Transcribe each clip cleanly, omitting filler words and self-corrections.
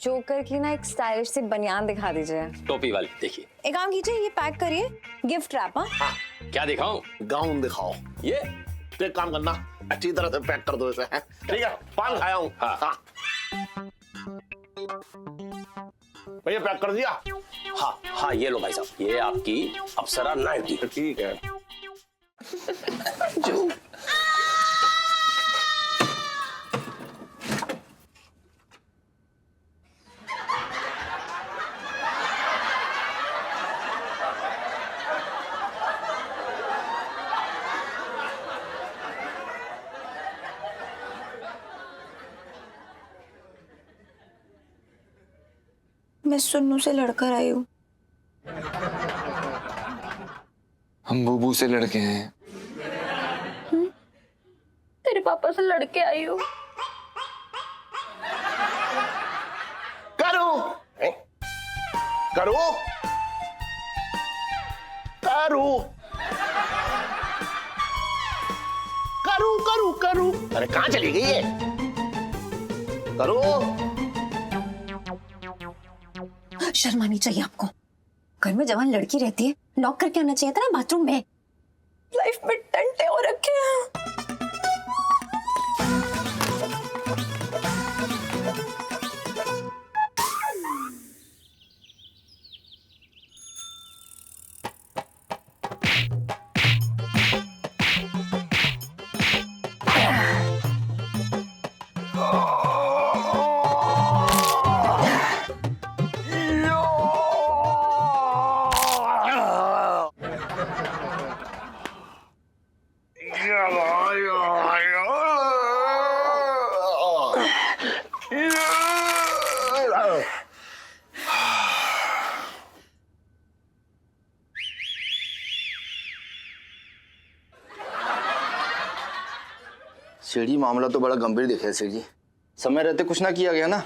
Joker की ना एक स्टाइलिश सी बनियान दिखा दीजिए। टोपी वाली देखिए। एक काम कीजिए, ये पैक करिए, गिफ्ट रैप। हाँ, क्या दिखाऊं? गाउन दिखाओ। ये तो एक काम करना, अच्छी तरह से पैक कर दो इसे। ठीक है, पान खाया हूँ। हाँ। भैया पैक कर दिया। हाँ हाँ, ये लो भाई साहब, ये आपकी अप्सरा नाइटी। ठीक है। जो मैं सुन्नू से लड़कर आई हूँ। हम बूबू से लड़के हैं। तेरे पापा से लड़के आई हूँ। करो करो करो करो करो करो। अरे कहाँ चली गई है? करो। शर्म आनी चाहिए आपको। घर में जवान लड़की रहती है, नॉक करके आना चाहिए था ना बाथरूम में। लाइफ में टंटे हो रखे हैं। सेठ जी, मामला तो बड़ा गंभीर दिख है सेठ जी। समय रहते कुछ ना किया गया ना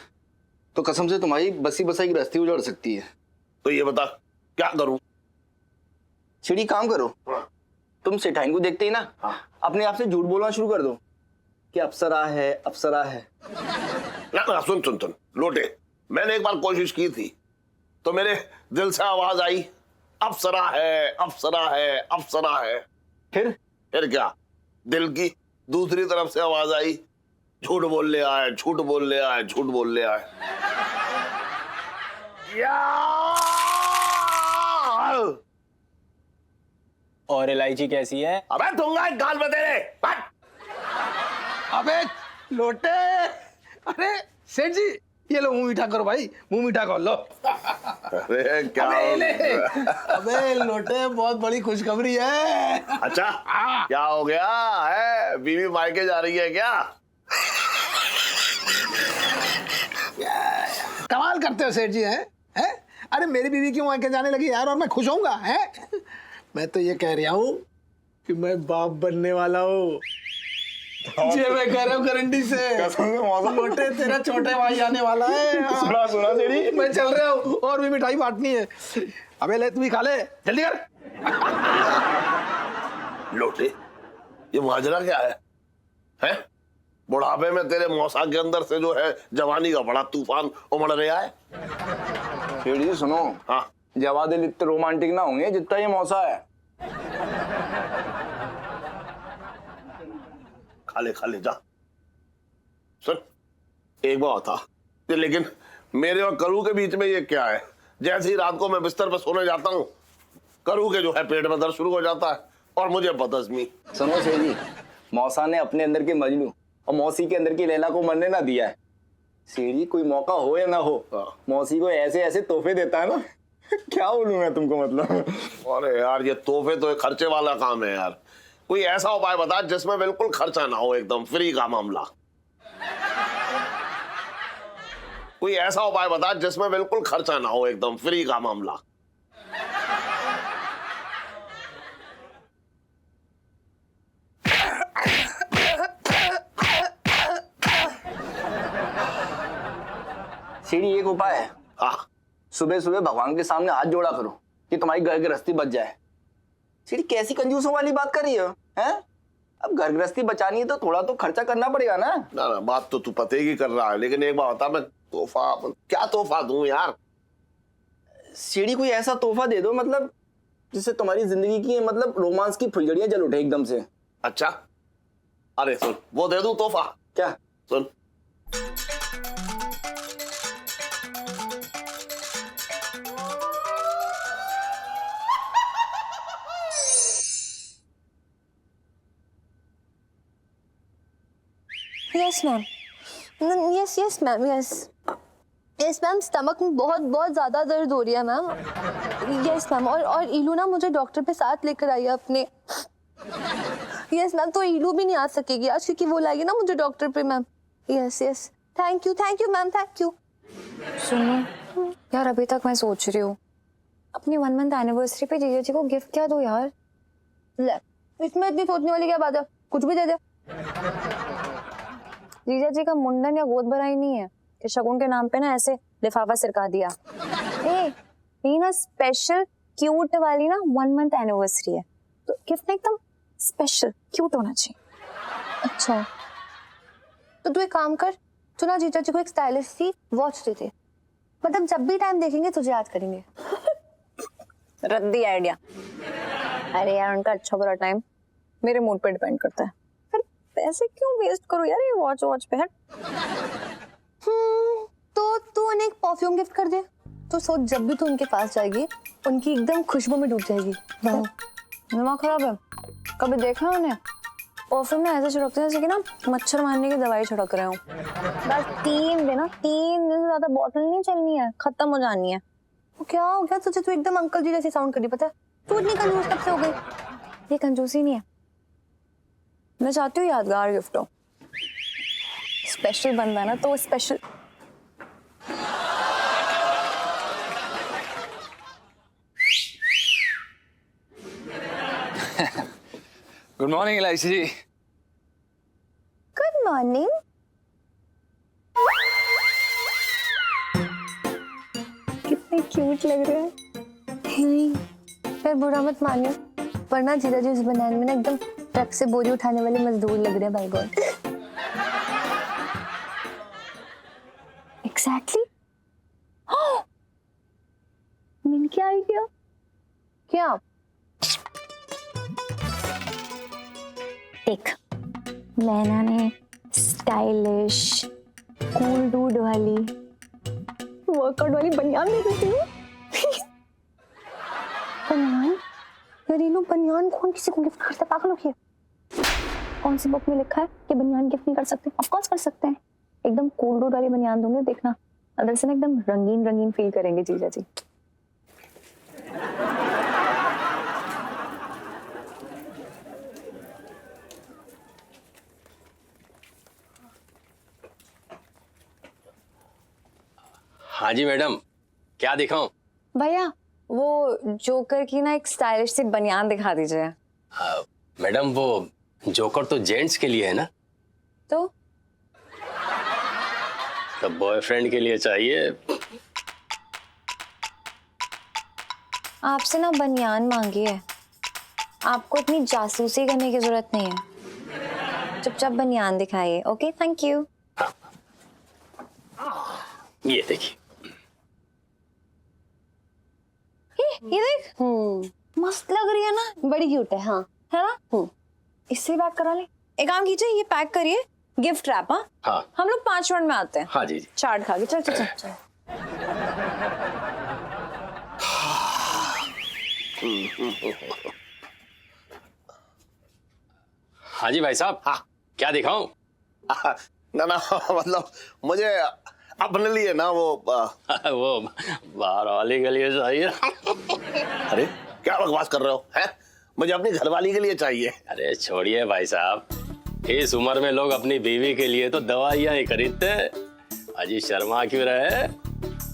तो कसम से तुम्हारी बसी बसाई गृहस्थी उजड़ सकती है। तो ये बता क्या करूं? सेठ जी काम करो, तुम सेठाइन को देखते ही ना अपने आप से झूठ बोलना शुरू कर दो कि अप्सरा है अप्सरा है। ना सुन सुन सुन लोटे, मैंने एक बार कोशिश की थी तो मेरे दिल से आवाज आई अप्सरा है अप्सरा है अप्सरा है। फिर क्या, दिल की दूसरी तरफ से आवाज आई झूठ बोल ले आए झूठ बोल ले आए झूठ बोल ले आए। और इलायची कैसी है? अबे दूंगा एक गाल में तेरे। अबे लोटे, अरे सेठ जी ये लो मुंह मीठा करो भाई, मुंह मीठा कर लो। अरे क्या अबे लोटे बहुत बड़ी खुशखबरी है। अच्छा क्या हो गया है? बीवी मायके जा रही है क्या? कमाल करते हो सेठ जी। हैं? अरे मेरी बीवी क्यों मायके जाने लगी यार, और मैं खुश होऊंगा है? मैं तो ये कह रहा हूँ कि मैं बाप बनने वाला हूँ। जी मैं कह रहा हूँ गारंटी से। लोटे तेरा छोटे भाई आने वाला है। सुना सुना सेठी, मैं चल रहा हूँ और भी मिठाई बांटनी है। अबे ले तू भी खा ले, जल्दी कर। लोटे ये माजरा क्या है? हैं? बुढ़ापे में तेरे मौसा के अंदर से जो है जवानी का बड़ा तूफान उमड़ रहा है। सेठ जी सुनो, हाँ जवा दिल इतने रोमांटिक ना होंगे जितना ये मौसा है। खा ले जा। सुन एक बात था, लेकिन मेरे और करू के बीच में ये क्या है? जैसे ही रात को मैं बिस्तर पर सोने जाता हूँ करू के जो है पेट में दर्द शुरू हो जाता है और मुझे बदहजमी। सुनो सेठ जी, मौसा ने अपने अंदर के मजनू और मौसी के अंदर की लैला को मरने ना दिया है। सेठ जी कोई मौका हो या ना हो, मौसी को ऐसे ऐसे तोहफे देता है ना क्या बोलूं मैं तुमको, मतलब। अरे यार ये तोहफे तो एक खर्चे वाला काम है यार। कोई ऐसा उपाय बता जिसमें बिल्कुल खर्चा ना हो, एकदम फ्री का मामला। कोई ऐसा उपाय बता जिसमें बिल्कुल खर्चा ना हो, एकदम फ्री का मामला। सीढ़ी एक उपाय है। हाँ सुबह सुबह भगवान के सामने हाथ जोड़ा करो कि तुम्हारी घर गृहस्थी बच जाए। सीढ़ी कैसी कंजूसों वाली बात कर रही हो हैं? अब घर गृहस्थी बचानी है तो थोड़ा तो खर्चा करना पड़ेगा ना। ना ना, बात तो तू पते की कर रहा है, लेकिन एक बात बता, मैं तोहफा क्या तोहफा दूं यार? सीढ़ी कोई ऐसा तोहफा दे दो मतलब जिससे तुम्हारी जिंदगी की मतलब रोमांस की फुलझड़ियां जल उठे एकदम से। अच्छा, अरे सुन, वो दे दूं तोहफा? क्या? सुन, yes ma'am, yes yes ma'am, yes yes ma'am, stomach में बहुत बहुत ज्यादा दर्द हो रही है मैम। यस मैम, और इलू ना मुझे डॉक्टर पे साथ लेकर आई है अपने। यस मैम, तो इलू भी नहीं आ सकेगी आज क्योंकि वो लाएगी ना मुझे डॉक्टर पे ma'am. Yes yes, thank you ma'am, thank you. सुनो यार, अभी तक मैं सोच रही हूँ अपनी 1 मंथ एनिवर्सरी पे जीजा जी को गिफ्ट क्या दो यार। ले, इसमें इतनी सोचने वाली क्या बात है, कुछ भी दे दे। जीजा जी का मुंडन या गोद भराई नहीं है कि शगुन के नाम पे ना ऐसे लिफाफा सिरका दिया। ये ना स्पेशल क्यूट वाली ना 1 मंथ एनिवर्सरी है, तो गिफ्ट एकदम स्पेशल क्यूट होना चाहिए। अच्छा, तो तू एक काम कर, तू ना जीजा जी को एक स्टाइलिश सी वॉच दे दे, मतलब जब भी टाइम देखेंगे तुझे याद करेंगे। रद्दी आइडिया। अरे यार, उनका अच्छा बुरा टाइम मेरे मूड पे डिपेंड करता है, पैसे क्यों वेस्ट करो यार ये वॉच पे। हट। तो तू उन्हें एक परफ्यूम गिफ्ट कर दे, तो सोच जब भी तू उनके पास जाएगी उनकी एकदम खुशबू में डूब जाएगी। दिमाग खराब है, कभी देखा है उन्हें परफ्यूम में ऐसे छिड़कते हैं जैसे कि ना मच्छर मारने की दवाई छिड़क रहे हो। बस 3 दिन से ज्यादा बॉटल नहीं चलनी है, खत्म हो जानी है। तो क्या हो गया तुझे, तू एकदम अंकल जी जैसी साउंड करी, पता है तू इतनी कंजूस कब से हो गई। ये कंजूसी नहीं है, मैं चाहती हूँ यादगार गिफ्ट हो, स्पेशल बनना है ना तो special. Good morning Elaichi ji. Good morning. कितने क्यूट लग रहे हैं। फिर बुरा मत मानियो, वरना जीजा जी उस बनान में ना एकदम ट्रक से बोरी उठाने वाले मजदूर लग रहे हैं। By God. एग्जैक्टली। मैंने क्या आइडिया क्या? देख, नैना ने स्टाइलिश कूल डूड वाली वर्कआउट वाली बनियान ले ली थी। बनियान? घरेलू बनियान कौन किसी को गिफ्ट करता है, पागल हो गया? कौन सी बुक में लिखा है कि बनियान गिफ्ट नहीं कर सकते? ऑफ कोर्स कर सकते हैं, एकदम कूल डूड वाली बनियान दूंगे, देखना अंदर से ना एकदम रंगीन रंगीन फील करेंगे जीजा जी। हाँ जी मैडम, क्या दिखाऊं? भैया वो जोकर की ना एक स्टाइलिश सी बनियान दिखा दीजिए। मैडम वो जोकर तो जेंट्स के लिए है ना, तो बॉयफ्रेंड के लिए चाहिए। आपसे ना बनियान मांगी है, आपको इतनी जासूसी करने की जरूरत नहीं है, चुपचाप बनियान दिखाइए। Okay, thank you. ये देखिए। ये देख, मस्त लग रही है ना, बड़ी क्यूट है। हाँ, है ना? इससे बात करा ले। एक काम कीजिए, ये पैक करिए, गिफ्ट रैप। हाँ, हम लोग 5 मिनट में आते हैं। हाँ जी जी। चाट खा के चल चल चल चल। हाँ जी भाई साहब। हाँ, क्या दिखाऊं? ना ना, मतलब मुझे अपने लिए ना वो वो बाहर वाले के लिए चाहिए। अरे क्या बकवास कर रहे हो, हैं? मुझे अपनी घरवाली के लिए चाहिए। अरे छोड़िए भाई साहब, इस उम्र में लोग अपनी बीवी के लिए तो दवाइयां ही खरीदते हैं। अजी शर्मा क्यों रहे,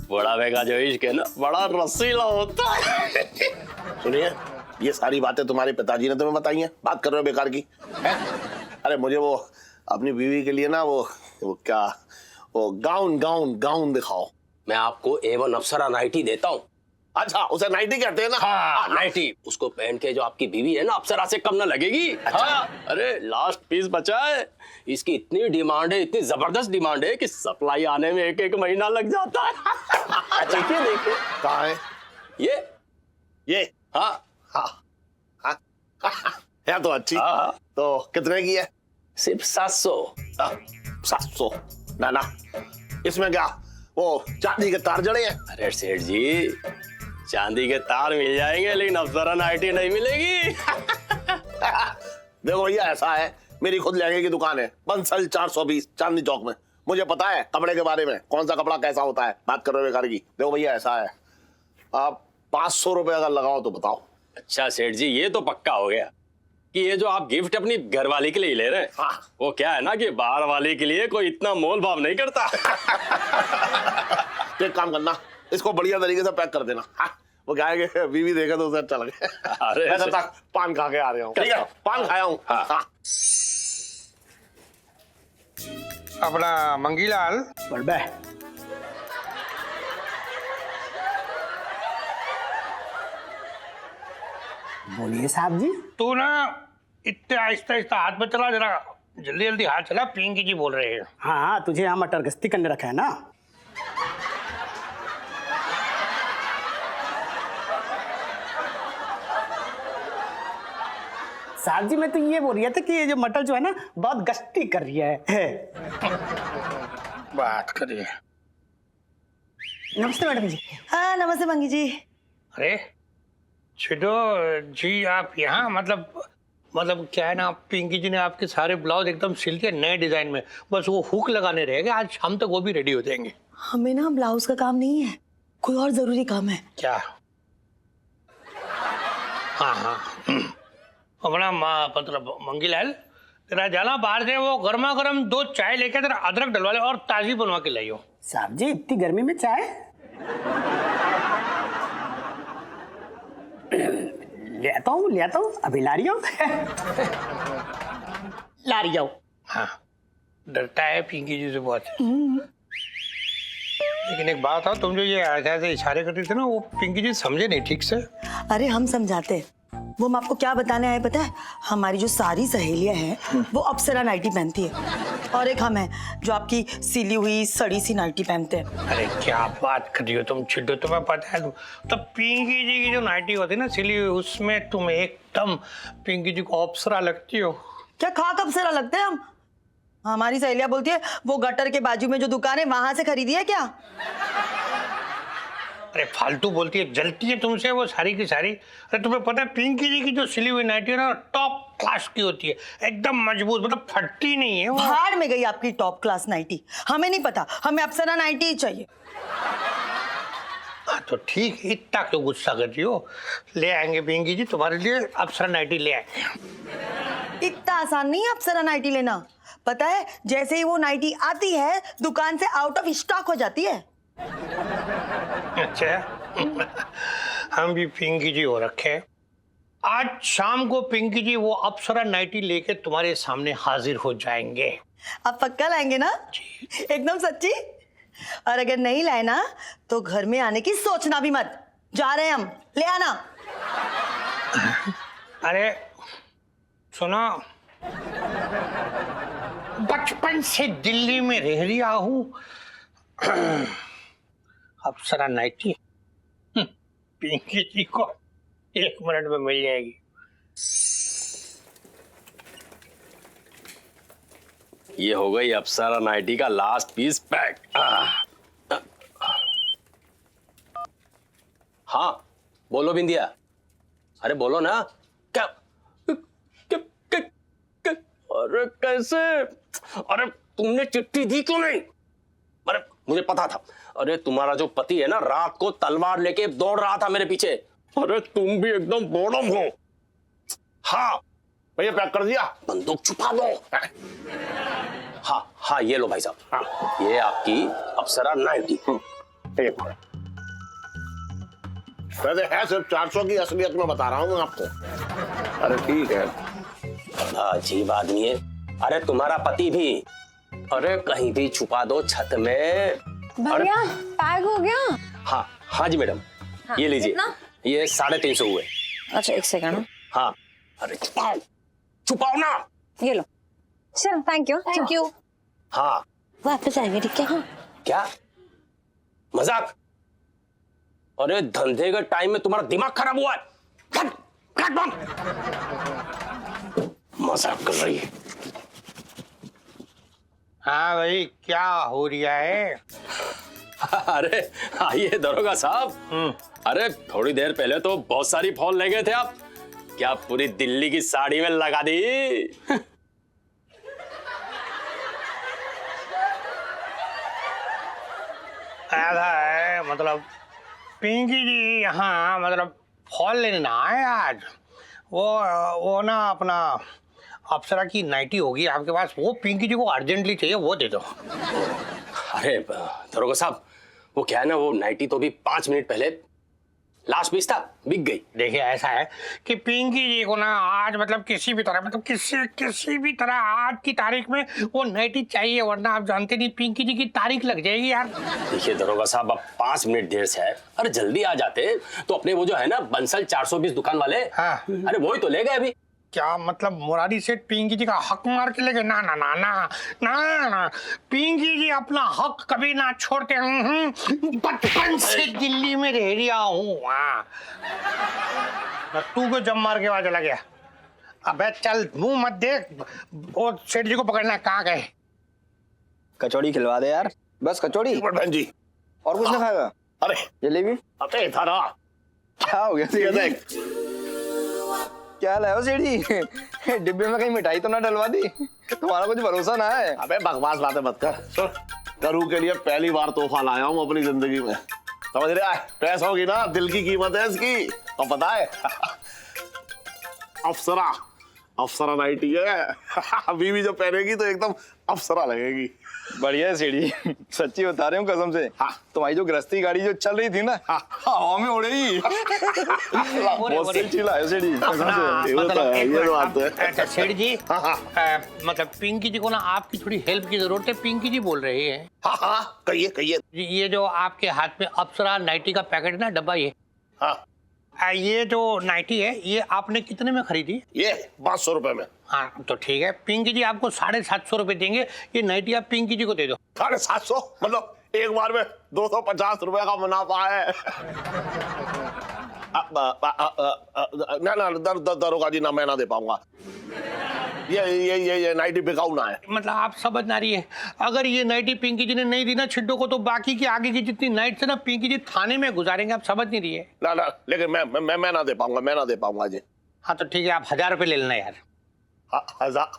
बुढ़ापे का जो इश्क है ना बड़ा रसीला होता है। सुनिए, ये सारी बातें तुम्हारे पिताजी ने तुम्हें बताई हैं, बात कर रहे हो बेकार की, हैं? अरे मुझे वो अपनी बीवी के लिए ना वो क्या, वो गाउन गाउन गाउन दिखाओ। मैं आपको A1 अप्सरा नाइटी देता हूँ, अच्छा, उसे नाइटी कहते हैं ना? हाँ, नाइटी। उसको पहन के जो आपकी बीवी है ना, अप्सरा से कम ना लगेगी। हाँ, अरे लास्ट पीस बचा है। इसकी इतनी डिमांड है, इतनी जबरदस्त डिमांड है कि सप्लाई आने में 1-1 महीना लग जाता है। देखिए देखिए। कहाँ है ये? हाँ हाँ है तो अच्छी। हाँ। तो कितने की है? सिर्फ 700। 700? ना, इसमें क्या वो चांदी के तार जड़े हैं? अरे सेठ जी, चांदी के तार मिल जाएंगे लेकिन अप्सरा नाइटी नहीं मिलेगी। देखो भैया, ऐसा है, मेरी खुद लहंगे की दुकान है, बंसल 420 चांदनी चौक में। मुझे पता है कपड़े के बारे में, कौन सा कपड़ा कैसा होता है। बात कर रहे हो बेकार की। देखो भैया, ऐसा है, आप 500 रुपए अगर लगाओ तो बताओ। अच्छा सेठ जी, ये तो पक्का हो गया कि ये जो आप गिफ्ट अपनी घरवाली के लिए ले रहे हैं, हाँ। वो क्या है ना कि बाहर वाले के लिए कोई इतना मोल भाव नहीं करता। तो एक काम करना, इसको बढ़िया तरीके से पैक कर देना। हाँ, वो क्या है कि बीवी देखे तो उसे अच्छा लगे। अरे मैं तब तक पान खा के आ रहा हूँ। ठीक है, पान खाया हूँ। हाँ। हाँ। अपना मंगीलाल, बड़बे, बोलिए साहब जी। तू ना इतने आहिस्ता आहिस्ता हाथ में चला, जरा जल्दी जल्दी हाथ चला। पिंकी जी बोल रहे हैं। हाँ, तुझे यहाँ मटर गश्ती करने रखा है ना। साहब जी, मैं तो ये बोल रहा था कि ये जो मटर जो है ना, बहुत गश्ती कर रही है। बात करिए। नमस्ते मैडम जी। हाँ नमस्ते मंगी जी। अरे छिटो जी, आप यहाँ मतलब क्या है ना, पिंकी जी ने आपके सारे ब्लाउज एकदम सिल के नए डिजाइन में, बस वो हुक लगाने रहेंगे। आज शाम तक वो भी रेडी हो जाएंगे। हमें ना ब्लाउज का काम नहीं है, कोई और जरूरी काम है। क्या? हाँ अपना मतलब मंगीलाल, तेरा जाना बाहर से वो गर्मा गर्म 2 चाय लेके तेरा अदरक डलवा ले और ताजी बनवा के लाइयो। साहब जी, इतनी गर्मी में चाय? ले आता हूँ, अभी ला रही हूँ। ला रही हूँ। हाँ, डरता है पिंकी जी से बहुत। लेकिन एक बात है, तुम जो ये ऐसे इशारे करते थे ना, वो पिंकी जी समझे नहीं ठीक से। अरे हम समझाते, वो हम आपको क्या बताने आए पता है? हमारी जो सारी सहेलियां हैं वो अप्सरा नाइटी पहनती है, और एक हम हैं जो आपकी सिली हुई सड़ी सी नाइटी पहनते हैं। अरे क्या बात कर रही हो तुम छिड्डो, तुम्हें पता है तो पिंकी जी की जो नाइटी होती है ना सिली हुई, उसमें तुम एकदम पिंकी जी को अप्सरा लगती हो। क्या खाक अप्सरा लगते हैं हम? हमारी सहेलियां बोलती है वो गटर के बाजू में जो दुकान है वहां से खरीदी है क्या। अरे फालतू बोलती है, जलती है तुमसे वो सारी की सारी। अरे तुम्हें पता है पिंकी जी की जो सिली हुई नाइटी है ना, टॉप क्लास की होती है, एकदम मजबूत, मतलब फटती नहीं है वो। भाड़ में गई आपकी टॉप क्लास नाइटी, हमें नहीं पता, हमें अप्सरा नाइटी ही चाहिए। हाँ तो ठीक, इतना क्यों गुस्सा कर रही हो? ले आएंगे पिंकी जी तुम्हारे लिए अप्सरा नाइटी ले आएंगे। इतना आसान नहीं है अप्सरा नाइटी लेना, पता है जैसे ही वो नाइटी आती है दुकान से आउट ऑफ स्टॉक हो जाती है। अच्छा हम भी पिंकी जी हो रखे। आज शाम को पिंकी जी वो अप्सरा नाइटी लेके तुम्हारे सामने हाजिर हो जाएंगे। आप पक्का लाएंगे ना? एकदम सच्ची? और अगर नहीं लाए ना तो घर में आने की सोचना भी मत, जा रहे हैं हम, ले आना। अरे सुनो, बचपन से दिल्ली में रह रहा हूं, अप्सरा नाइटी पिंकी जी को 1 मिनट में मिल जाएगी। ये हो गई अप्सरा नाइटी का लास्ट पीस पैक। हाँ बोलो बिंदिया, अरे बोलो ना। क्या, अरे कैसे? अरे तुमने चिट्ठी दी क्यों नहीं? अरे मुझे पता था, अरे तुम्हारा जो पति है ना, रात को तलवार लेके दौड़ रहा था मेरे पीछे। अरे तुम भी एकदम बोडम हो। हाँ भैया पैक कर दिया, बंदूक छुपा दो। हाँ ये लो भाई साहब, हाँ ये आपकी अप्सरा नाइटी। एक मिनट, वैसे है सिर्फ 400 की, असलियत में बता रहा हूँ मैं आपको। अरे ठीक है। अजीब आदमी है। अरे तुम्हारा पति भी, अरे कहीं भी छुपा दो छत में। भैया पैक हो गया? हाँ जी मैडम। ये लीजिए, कितना? ये 350 हुए। अच्छा एक सेकंड। हाँ, अरे छुपाओ ना। ये लो। चलो थैंक यू। हाँ वापस आएंगे ठीक है? हाँ क्या मजाक? अरे धंधे के टाइम में तुम्हारा दिमाग खराब हुआ है। कट बंद। मजाक कर रही है। हाँ भाई क्या हो रहा है? अरे आइए दरोगा साहब। अरे थोड़ी देर पहले तो बहुत सारी फोन ले गए थे आप, क्या पूरी दिल्ली की साड़ी में लगा दी? ऐसा है मतलब पिंकी जी यहाँ मतलब फॉल लेने ना आए आज। वो ना अपना अप्सरा की नाइटी होगी आपके पास, वो पिंकी जी को अर्जेंटली चाहिए, वो दे दो। अरे दरोगा साहब, वो क्या है ना, वो नाइटी तो भी 5 मिनट पहले लास्ट पीस था, बिक गई। देखिए ऐसा है कि पिंकी जी को ना आज मतलब किसी भी तरह आज की तारीख में वो नाइटी चाहिए, वरना आप जानते नहीं पिंकी जी की तारीख लग जाएगी यार। देखिए दरोगा साहब, अब 5 मिनट देर से है, अरे जल्दी आ जाते तो अपने वो जो है ना बंसल 420 दुकान वाले, हाँ। अरे वही तो ले गए अभी। क्या मतलब मुरारी सेठ पिंकी जी का हक मार के लेके? ना ना ना ना ना ना, पिंकी जी अपना हक कभी ना छोड़ते। बचपन से दिल्ली में रह रहा हूँ। तू को जम मार के वहां चला गया। अबे चल मुंह मत देख, वो सेठ जी को पकड़ना। कहाँ गए? कचौड़ी खिलवा दे यार, बस कचौड़ी। बहन जी और कुछ नहीं खाएगा? अरे जलेबी? अबे थारा क्या हो गया सेठ जी? क्या लाए सेठ जी? डिब्बे में कहीं मिठाई तो ना डलवा दी? तुम्हारा कुछ भरोसा ना है। अबे बकवास बातें मत कर। सुन, करू के लिए पहली बार तोहफा लाया हूँ अपनी जिंदगी में, समझ रहा है? पैसों की ना दिल की कीमत है इसकी, तो पता है? अप्सरा नाइटी है। बीवी जो पहनेगी तो एकदम अप्सरा लगेगी। बढ़िया है सेठ जी, सच्ची बता रहे हूँ कसम से। हाँ। तुम्हारी जो गृहस्थी गाड़ी जो चल रही थी ना, हवा में उड़ेगी। बहुत सही चीज लाए सेठ जी, कसम से। मतलब एक ये तो मिनट, बात है। अच्छा सेठ जी, हाँ। मतलब पिंकी जी को ना आपकी थोड़ी हेल्प की जरूरत है। पिंकी जी बोल रही है। हाँ कहिए। ये जो आपके हाथ में अप्सरा नाइटी का पैकेट है ना, डब्बा, ये हाँ ये जो नाइटी है ये आपने कितने में खरीदी? ये 500 रुपए में। हाँ तो ठीक है, पिंकी जी आपको 750 रुपए देंगे। ये नाइटी आप पिंकी जी को दे दो। 750? मतलब एक बार में 250 रुपए का मुनाफा है। ना दरोगा जी ना, मैं ना दे पाऊंगा। ये नाइटी बिकाऊ ना है। मतलब आप समझ ना रही है, अगर ये नाइटी पिंकी जी ने नहीं दी ना छिड्डो को, तो बाकी की आगे की जितनी नाइट से ना पिंकी जी थाने में गुजारेंगे। आप समझ नहीं रही है। ना लेकिन मैं ना दे पाऊंगा जी। हाँ तो ठीक है, आप 1000 रुपए ले लेना यार। 1000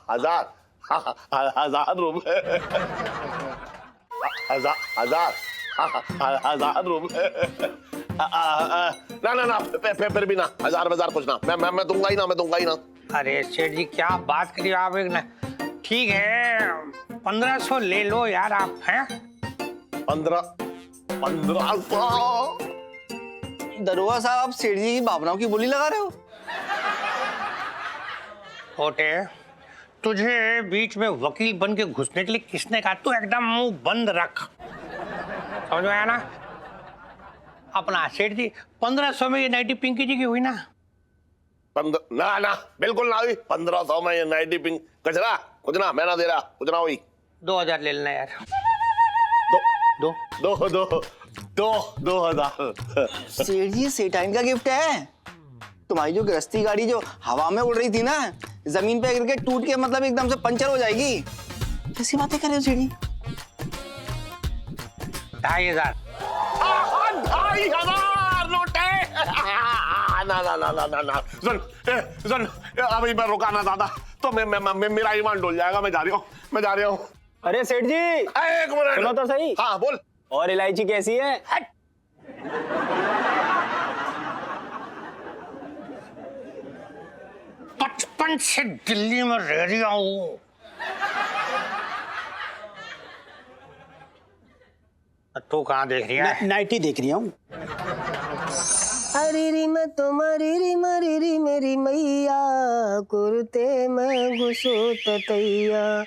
रुपए? 1000 रुपए? ना फिर भी ना, 1000 कुछ ना। मैं दूंगा ही ना। अरे सेठ जी क्या बात करिए आप। एक ना ठीक है 1500 ले लो यार आप। हैं 1500? दरोगा साहब, आप सेठ जी की भावनाओं की बोली लगा रहे हो। छोटे, तुझे बीच में वकील बन के घुसने के लिए किसने कहा? तू एकदम मुंह बंद रख, समझ में आया ना? अपना सेठ जी 1500 में ये नाइटी पिंकी जी की हुई ना? ना बिल्कुल ना हुई। 1500 में ये नाइटी पिंक कचरा कुछ ना, मैं ना दे रहा, कुछ ना हुई। 2000 ले लेना यार। दो 2000। सेठ जी सेठाइन का गिफ्ट है। तुम्हारी जो गृहस्थी गाड़ी जो हवा में उड़ रही थी ना, जमीन पे गिर के टूट के मतलब एकदम से पंचर हो जाएगी। कैसी बातें कर रहे हो सेठ जी? 2500। 2500 नोटे? ना सुन अभी मैं रुकाना दादा, तो मेरा ईमान डोल जाएगा। मैं जा रही हूँ। अरे सेठ जी, एक मिनट सुनो तो सही। हाँ बोल। और इलायची कैसी है? हट। 55 से दिल्ली में रह रहा हूँ। तू कहाँ देख रही है? नाइटी देख रही हूँ। अरे री मैं तुम्हारी री मरी री मेरी मैया, कुर्ते में घुसो ततैया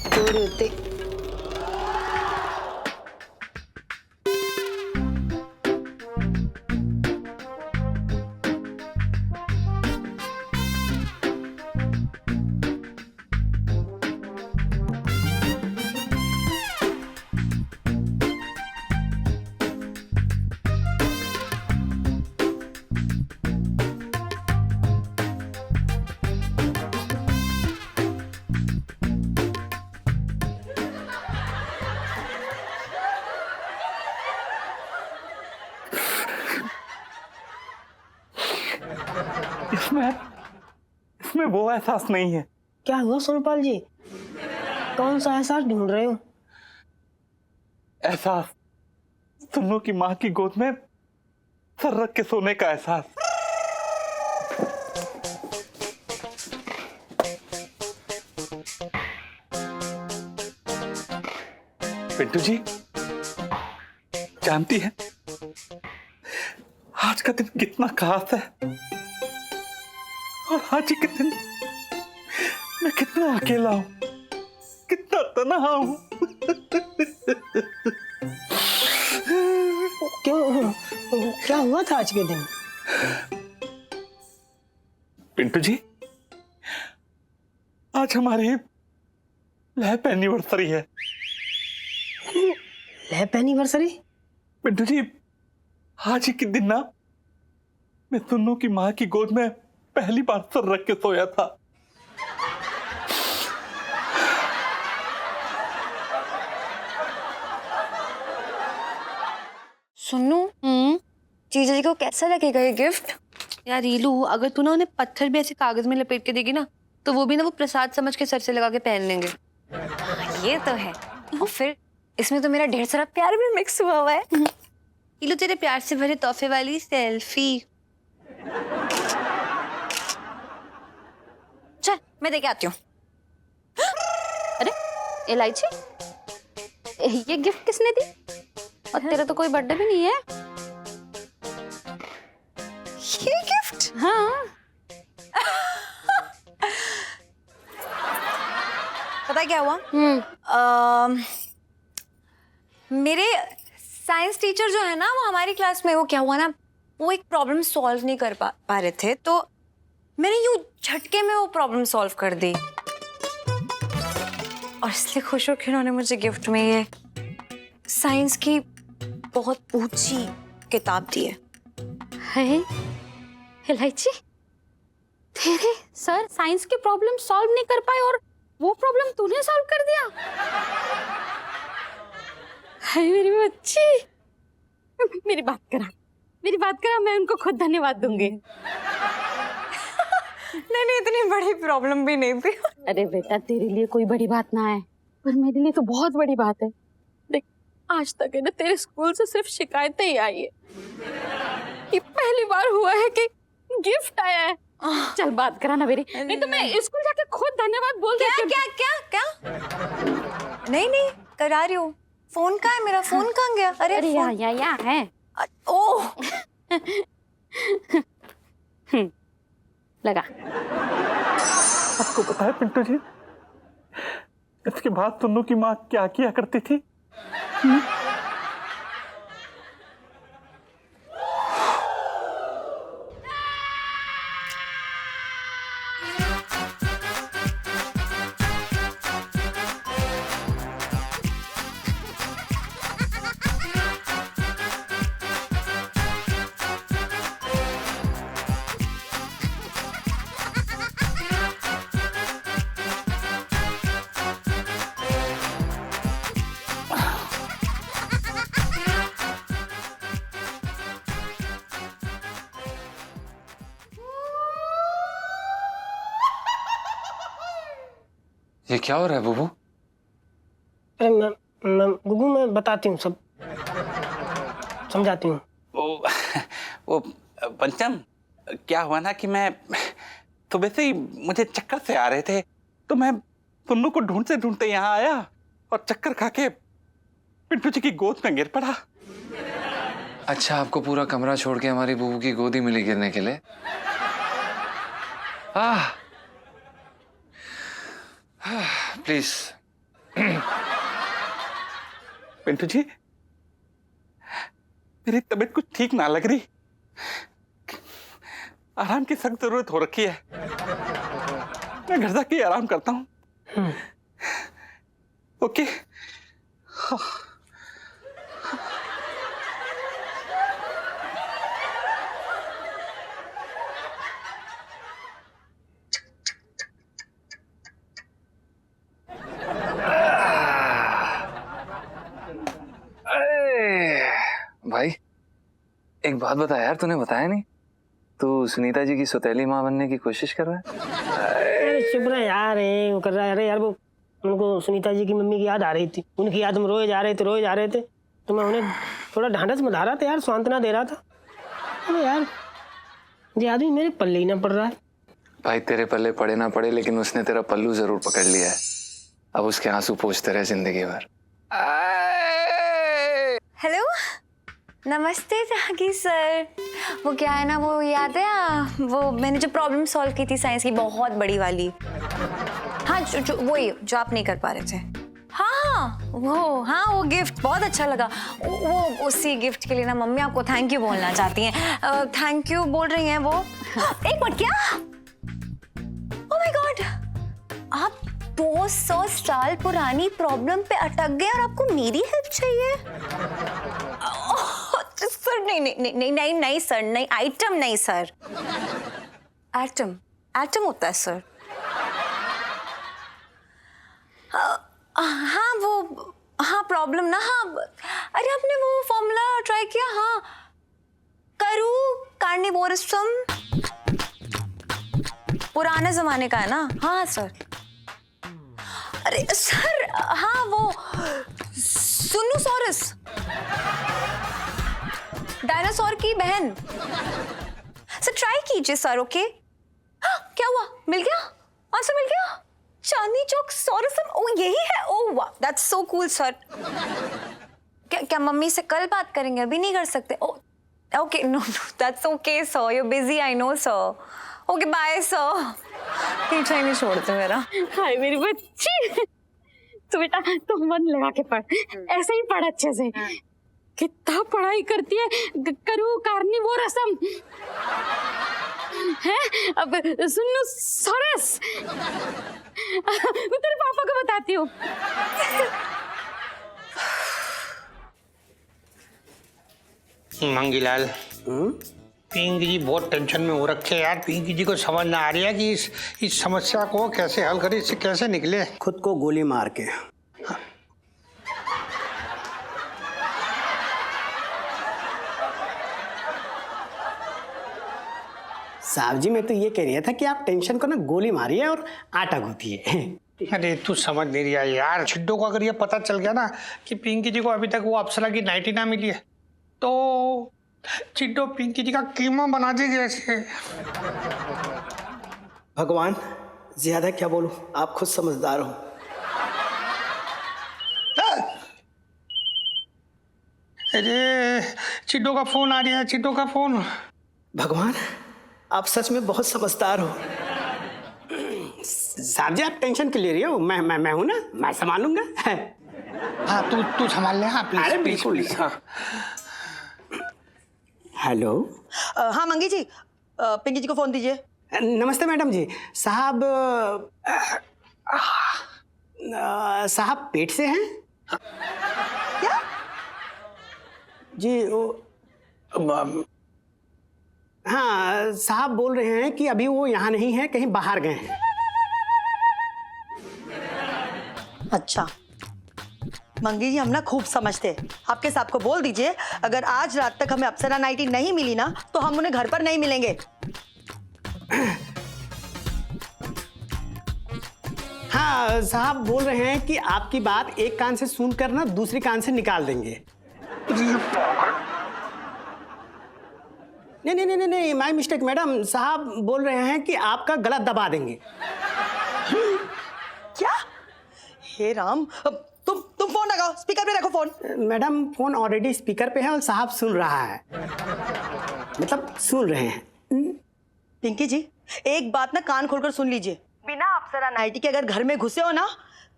कुर्ते। इसमें वो एहसास नहीं है। क्या हुआ सोनपाल जी, कौन सा एहसास ढूंढ रहे हो? एहसास, तुन्नू की माँ की गोद में सर रख के सोने का एहसास। पिंटू जी, जानती है आज का दिन कितना खास है, और आज के दिन मैं कितना अकेला हूं, कितना तन्हा हूं। क्यों, क्या हुआ था आज के दिन? पिंटू जी, आज हमारी लैप एनिवर्सरी है। Lap anniversary? पिंटू जी, आज ही के दिन ना मैं तुन्नू की माँ की गोद में पहली बार सर रख के सोया था। सुनो, जीजा जी को कैसा लगेगा ये गिफ्ट? यार रीलू, अगर तू ना उन्हें पत्थर भी ऐसे कागज में लपेट के देगी ना, तो वो भी ना वो प्रसाद समझ के सर से लगा के पहन लेंगे। ये तो है। और फिर इसमें तो मेरा ढेर सारा प्यार भी मिक्स हुआ हुआ है। रीलू, तेरे प्यार से भरे तोहफे वाली सेल्फी। चल मैं देके आती हूँ। अरे इलायची, ये गिफ्ट किसने दी? और तेरा तो कोई बर्थडे भी नहीं है। ये गिफ्ट? हाँ। पता क्या हुआ? मेरे साइंस टीचर जो है ना, वो हमारी क्लास में, वो क्या हुआ ना, वो एक प्रॉब्लम सॉल्व नहीं कर पा रहे थे, तो मैंने यूं झटके में वो प्रॉब्लम सॉल्व कर दी, और इसलिए खुश होकर उन्होंने मुझे गिफ्ट में ये साइंस की बहुत ऊंची किताब दी है। इलायची, तेरे सर साइंस की प्रॉब्लम सॉल्व नहीं कर पाए और वो प्रॉब्लम तूने सॉल्व कर दिया? हाय मेरी बच्ची, मेरी बात करा, मैं उनको खुद धन्यवाद दूंगी। नहीं, इतनी बड़ी प्रॉब्लम भी नहीं थी। अरे बेटा, तेरे लिए कोई बड़ी बात ना है, पर मेरे लिए तो बहुत बड़ी बात है। देख, आज तक है ना तेरे स्कूल से सिर्फ शिकायतें ही आई है। ये पहली बार हुआ है कि गिफ्ट आया है। चल बात करा ना मेरी, नहीं तो मैं स्कूल जाके खुद धन्यवाद बोल देती। क्या? नहीं करा रही हूँ। फोन कहाँ है मेरा? फोन कहाँ गया? अरे यहाँ है। ओह लगा। आपको पता है पिंटू जी, इसके बाद तुन्नू की माँ क्या किया करती थी? ये क्या हो रहा है बुबू? अरे मैं गुगू, मैं बताती हूँ, सब समझाती हूँ। वो पंचम, क्या हुआ ना कि मैं सुबह से ही मुझे चक्कर से आ रहे थे, तो मैं तुन्नू को ढूंढते यहाँ आया और चक्कर खा के पिंटू जी की गोद में गिर पड़ा। अच्छा, आपको पूरा कमरा छोड़ के हमारी बुबू की गोदी मिली गिरने के लिए? प्लीज। पिंटू जी, मेरी तबीयत कुछ ठीक ना लग रही, आराम की सख्त जरूरत हो रखी है। मैं घर जाके आराम करता हूँ। ओके। भाई एक बात बता यार, तूने बताया नहीं, तू सुनीता जी की सौतेली माँ बनने की कोशिश कर रहा है? अरे चुप रहे यार, वो कर रहा है। अरे यार वो उनको सुनीता जी की मम्मी की याद आ रही थी, उनकी याद में रोए जा रहे थे, तो मैं उन्हें थोड़ा ढांढस बता रहा था यार, सांत्वना दे रहा था। अरे यार ये आदमी मेरे पल्ले ही ना पड़ रहा है। भाई तेरे पल्ले पड़े ना पड़े, लेकिन उसने तेरा पल्लू जरूर पकड़ लिया है। अब उसके आंसू पोंछते रहे जिंदगी भर। हेलो, नमस्ते त्यागी सर। वो क्या है ना, वो याद है वो मैंने जो प्रॉब्लम सॉल्व की थी साइंस की, बहुत बड़ी वाली। हाँ जो वही जो आप नहीं कर पा रहे थे। हाँ वो गिफ्ट बहुत अच्छा लगा। वो उसी गिफ्ट के लिए ना मम्मी आपको थैंक यू बोलना चाहती हैं। थैंक यू बोल रही हैं वो। एक मिनट, क्या? ओह माय गॉड, आप 200 साल पुरानी प्रॉब्लम पे अटक गए और आपको मेरी हेल्प चाहिए? सर नहीं सर, नहीं आइटम नहीं सर, एटम होता है सर। हाँ प्रॉब्लम ना, हाँ अरे आपने वो फॉर्मूला ट्राई किया? हाँ, करू कार्निवोरसम, पुराने जमाने का है ना? हाँ सर। अरे सर हाँ वो सुनोसॉरस, डायनासोर की बहन। सर ट्राई कीजिए सर। ओके हाँ, क्या हुआ? मिल गया आंसर, मिल गया। चांदनी चौक सॉरसम, ओ यही है। ओह वाह, दैट्स सो कूल सर। क्या मम्मी से कल बात करेंगे, अभी नहीं कर सकते? Okay no that's okay sir, you busy I know sir. Okay bye sir. पीछा ही नहीं छोड़ते मेरा। हाय मेरी बच्ची, तू बेटा तू मन लगा के पढ़, ऐसे ही पढ़ अच्छे से। कितना पढ़ाई करती है, करू कार्निवोरसम है, अब सुनो सॉरस। मैं तेरे पापा को बताती हूँ। मंगीलाल, पिंकी जी बहुत टेंशन में हो रखे यार। पिंकी जी को समझ ना आ रही है कि इस समस्या को कैसे हल करें, इससे कैसे निकले। खुद को गोली मार के। साहब जी मैं तो ये कह रहा था कि आप टेंशन को ना गोली मारिए और आटा गूंथिए। अरे तू समझ नहीं रहा यार, छिड्डो को अगर ये पता चल गया ना कि पिंकी जी को अभी तक वो अप्सरा की नाइटी ना मिली है, तो छिड्डो पिंकी जी का कीमा बना देगी ऐसे। भगवान ज्यादा क्या बोलूं, आप खुद समझदार हो। अरे छिड्डो का फोन आ रहा है, छिड्डो का फोन। भगवान आप सच में बहुत समझदार हो। साहब जी आप टेंशन क्यों ले रही हो? मैं हूं ना, मैं संभालूंगा। हाँ तू संभाल ले। हाँ प्लीज, अरे बिल्कुल। हाँ हेलो। हाँ मंगी जी, पिंकी जी को फोन दीजिए। नमस्ते मैडम जी। साहब साहब पेट से हैं क्या? जी वो हाँ साहब बोल रहे हैं कि अभी वो यहाँ नहीं है, कहीं बाहर गए हैं। अच्छा मंगी जी, हम ना खूब समझते हैं। आपके साहब को बोल दीजिए अगर आज रात तक हमें अप्सरा नाइटी नहीं मिली ना तो हम उन्हें घर पर नहीं मिलेंगे। हाँ साहब बोल रहे हैं कि आपकी बात एक कान से सुनकर ना दूसरी कान से निकाल देंगे। नहीं माय मिस्टेक मैडम। साहब बोल रहे हैं कि आपका गला दबा देंगे। क्या? हे राम, तुम फोन लगाओ, स्पीकर पे रखो phone. Madam phone already speaker पे है और साहब सुन रहा है, मतलब सुन रहे हैं। पिंकी जी एक बात ना कान खोलकर सुन लीजिए, बिना अप्सरा नाइटी के अगर घर में घुसे हो ना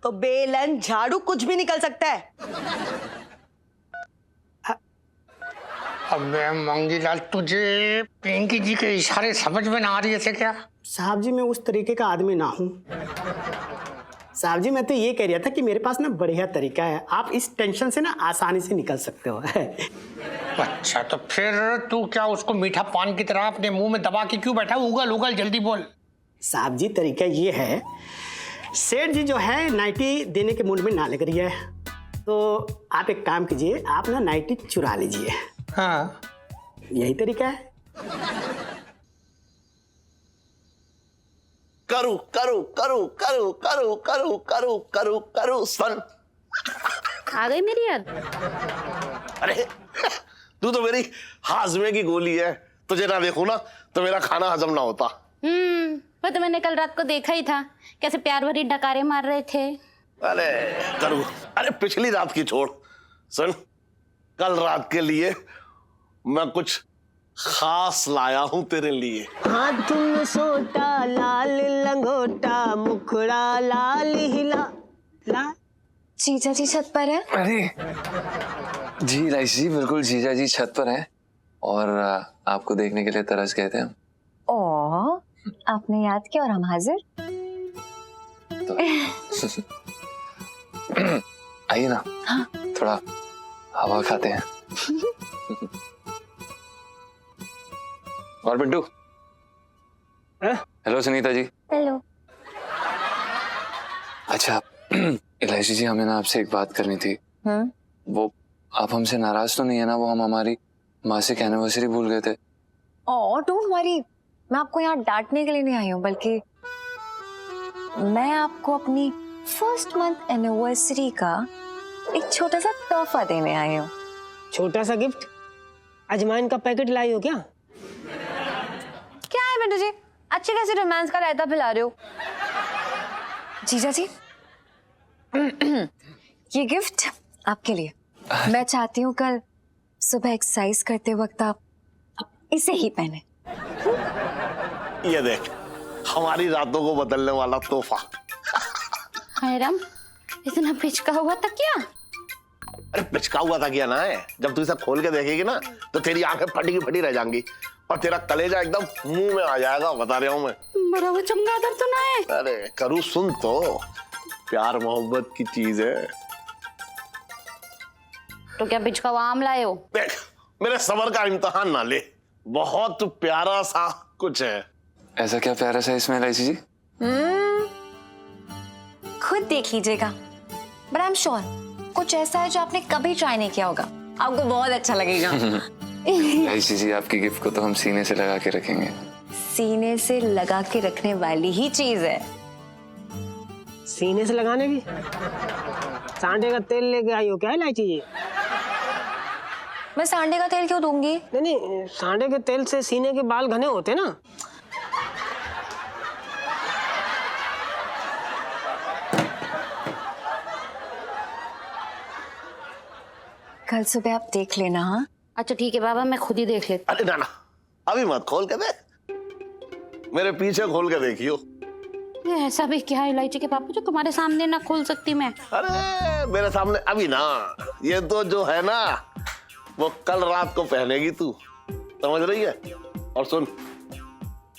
तो बेलन झाड़ू कुछ भी निकल सकता है। अबे मंगीलाल, तुझे पिंकी जी के इशारे समझ में ना आ रही है क्या? साहब जी मैं उस तरीके का आदमी ना हूं। साहब जी मैं तो ये कह रहा था कि मेरे पास ना बढ़िया तरीका है, आप इस टेंशन से ना आसानी से निकल सकते हो। अच्छा तो फिर तू क्या उसको मीठा पान की तरह अपने मुंह में दबा के क्यों बैठा? उगल उगल जल्दी बोल। साहब जी तरीका ये है, सेठ जी जो है नाइटी देने के मूड में ना लग रही है, तो आप एक काम कीजिए, आप ना नाइटी चुरा लीजिए। हाँ यही तरीका है। करू करू करू करू करू करू करू करू करू सन। आ गई मेरी याद। अरे तू तो मेरी हाजमे की गोली है, तुझे ना देखूं ना तो मेरा खाना हजम ना होता। वो तो मैंने कल रात को देखा ही था, कैसे प्यार भरी डकारे मार रहे थे। अरे करू, अरे पिछली रात की छोड़, सुन कल रात के लिए मैं कुछ खास लाया हूं तेरे लिए। हाथ में सोटा लाल लंगोटा मुखड़ा लाल हिला ला। जीजा जी छत पर है। अरे जी राइस जी, बिल्कुल जीजा जी छत पर हैं और आपको देखने के लिए तरस गए थे हम। ओ, आपने याद किया और हम हाजिर। तो आइए ना। हाँ। थोड़ा हवा खाते हैं। और पिंटू। हेलो सुनीता जी। हेलो। अच्छा इलायची जी, हमें ना आपसे एक बात करनी थी। वो आप हमसे नाराज तो नहीं है ना? वो हम हमारी मासिक एनिवर्सरी भूल गए थे। ओह डोंट वरी, मैं आपको यहाँ डांटने के लिए नहीं आई हूँ, बल्कि मैं आपको अपनी फर्स्ट मंथ एनिवर्सरी का एक छोटा सा तोहफा देने आई हूँ। छोटा सा गिफ्ट? अजवाइन का पैकेट लाई हो क्या? क्या है बेटू जी, अच्छे कैसे रोमांस का रायता पिला रहे हो? जीजा जी ये गिफ्ट आपके लिए। मैं चाहती हूँ कल सुबह एक्सरसाइज करते वक्त आप इसे ही पहने। ये देख, हमारी रातों को बदलने वाला तोहफा। हाय राम, इतना पिचका हुआ था क्या? अरे पिचका हुआ था क्या ना है, जब तू इसे खोल के देखेगी ना तो तेरी आंखें फटी की फटी रह जाएंगी और तेरा कलेजा एकदम मुंह में आ जाएगा, बता रहा हूं मैं। बड़ा वो चमगादड़ तो ना है? अरे करू सुन तो, प्यार मोहब्बत की चीज है। तो क्या पिचका हुआ आम लाए हो? देख मेरे सबर का इम्तिहान ना ले, बहुत प्यारा सा कुछ है। ऐसा क्या प्यारा सा इसमें इलायची जी? खुद देख लीजिएगा, बट आई एम श्योर कुछ ऐसा है जो आपने कभी ट्राई नहीं किया होगा, आपको बहुत अच्छा लगेगा। इलायची जी, आपकी गिफ्ट को तो हम सीने से लगा के रखेंगे। सीने से लगा के रखने वाली ही चीज है। सीने से लगाने की? सांडे का तेल लेके आई हो क्या इलायची जी? मैं सांडे का तेल क्यों दूंगी? नहीं, सांडे के तेल से सीने के बाल घने होते ना। कल सुबह आप देख लेना। हाँ अच्छा ठीक है बाबा, मैं खुद ही देख लेती। अरे ना ना, अभी मत खोल के देख, मेरे पीछे खोल के देखियो। ये ऐसा भी क्या है इलायची के पापा जो तुम्हारे सामने ना खोल सकती मैं? अरे मेरे सामने अभी ना, ये तो जो है ना वो कल रात को पहनेगी तू, समझ रही है? और सुन,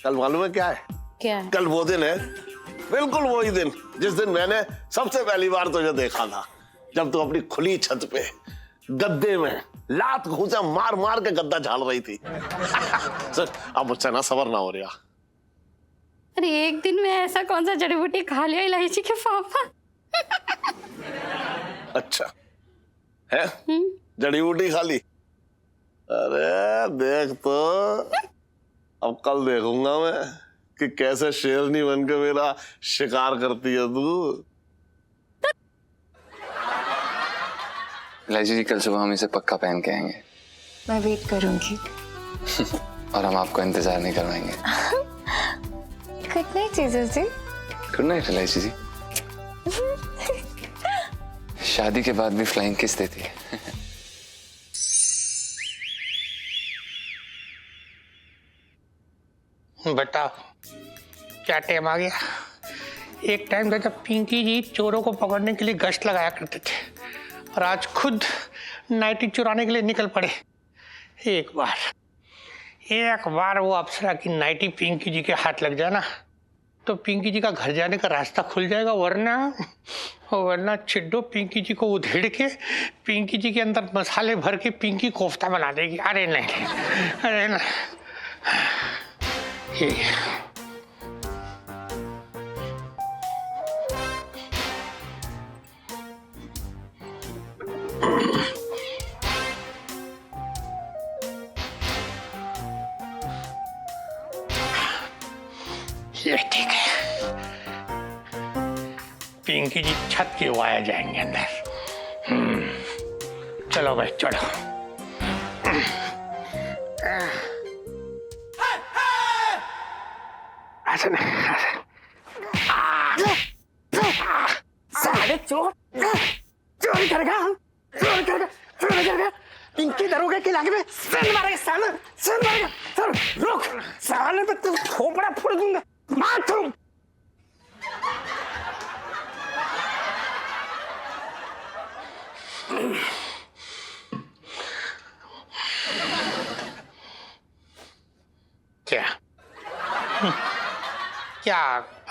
कल मालूम है क्या है? क्या है? कल वो दिन है, बिल्कुल वही दिन जिस दिन मैंने सबसे पहली बार तुझे देखा था, जब तू अपनी खुली छत पे गद्दे में लात घूंसा मार मार के गद्दा झाड़ रही थी। सुन, अब मुझसे ना सबर ना हो रहा। अरे एक दिन में ऐसा कौन सा जड़ी बूटी खा लिया इलायची के पापा? अच्छा है, जड़ी बूटी खा ली? अरे देख तो, अब कल देखूंगा मैं कि कैसे शेरनी बन के मेरा शिकार करती है तू। इलायची जी, कल सुबह हम इसे पक्का पहन के आएंगे। मैं वेट करूंगी। और हम आपको इंतजार नहीं करवाएंगे। गुड नाइट जीजा जी। गुड नाइट इलायची जी। शादी के बाद भी फ्लाइंग किस देती है। बताओ क्या टाइम आ गया? एक टाइम था जब पिंकी जी चोरों को पकड़ने के लिए गश्त लगाया करते थे, और आज खुद नाइटी चुराने के लिए निकल पड़े। एक बार वो अप्सरा की नाइटी पिंकी जी के हाथ लग जाए ना, तो पिंकी जी का घर जाने का रास्ता खुल जाएगा, वरना चिड्डो पिंकी जी को उधेड़ के पिंकी जी के अंदर मसाले भर के पिंकी कोफ्ता बना देगी। अरे नहीं, अरे ना, ये ठीक है। पिंकी जी छत के वाया जाएंगे अंदर। चलो भाई चढ़ो। ऐसे नहीं, ऐसे। साले चोर चोरी कर गया, चोरी कर गया, चोरी कर गया। पिंकी दरोगे के लागे में सिर मारेगा, साले सिर मारेगा। सर रुक, साले पे तू खोपड़ा फोड़ दूंगा, मार तुम। क्या क्या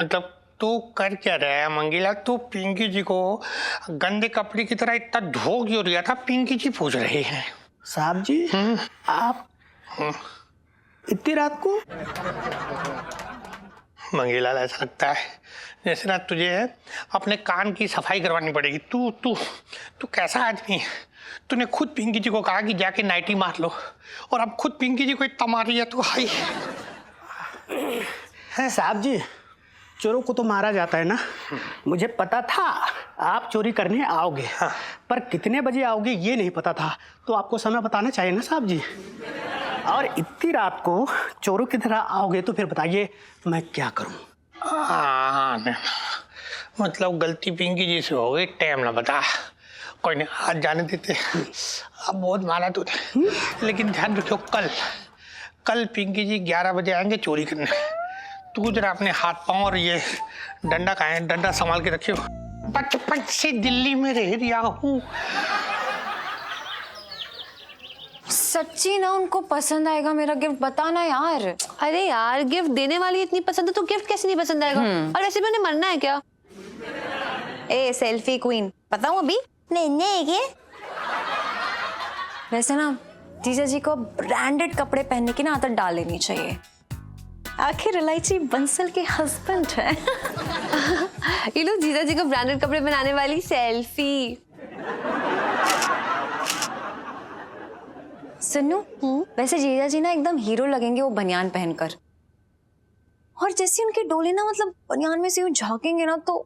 मतलब तू कर क्या रहा है मंगीला? तू पिंकी जी को गंदे कपड़े की तरह इतना धो क्यों रिया था? पिंकी जी पूछ रही है। साहब जी आप इतनी रात को? मंगीला ऐसा लगता है जैसे ना तुझे अपने कान की सफाई करवानी पड़ेगी। तू तू तू कैसा आदमी है? तूने खुद पिंकी जी को कहा कि जाके नाइटी मार लो और अब खुद पिंकी जी को इतना मार रही है तू। हाई है साहब जी, चोरों को तो मारा जाता है ना। मुझे पता था आप चोरी करने आओगे, पर कितने बजे आओगे ये नहीं पता था, तो आपको समय बताना चाहिए ना साहब जी। और इतनी रात को चोरों की तरह आओगे तो फिर बताइए मैं क्या करूं? हाँ मतलब गलती पिंकी जी से हो गई, टाइम ना बता। कोई नहीं, आज जाने देते। अब बहुत मारा तूने, लेकिन ध्यान रखो कल पिंकी जी 11 बजे आएंगे चोरी करने। तू जरा अपने हाथ पांव और ये डंडा का है, डंडा संभाल के रखियो। बचपन से दिल्ली में रह रहा हूँ। सच्ची ना उनको पसंद आएगा मेरा गिफ्ट, बताना यार। अरे यार गिफ्ट देने वाली इतनी पसंद है तो गिफ्ट कैसे नहीं पसंद आएगा? और वैसे भी उन्हें मरना है क्या? ए सेल्फी क्वीन, बताऊं अभी? नहीं वैसे ना जीजा जी को ब्रांडेड कपड़े पहनने की ना आदत डाल लेनी चाहिए। आखिर इलायची बंसल के हस्बैंड है। ये लोग जीजा जी को ब्रांडेड कपड़े बनाने वाली सेल्फी। सुनो, वैसे जीजा जी ना एकदम हीरो लगेंगे वो बनियान पहनकर। और जैसे उनके डोले ना मतलब बनियान में से यूं झांकेंगे ना तो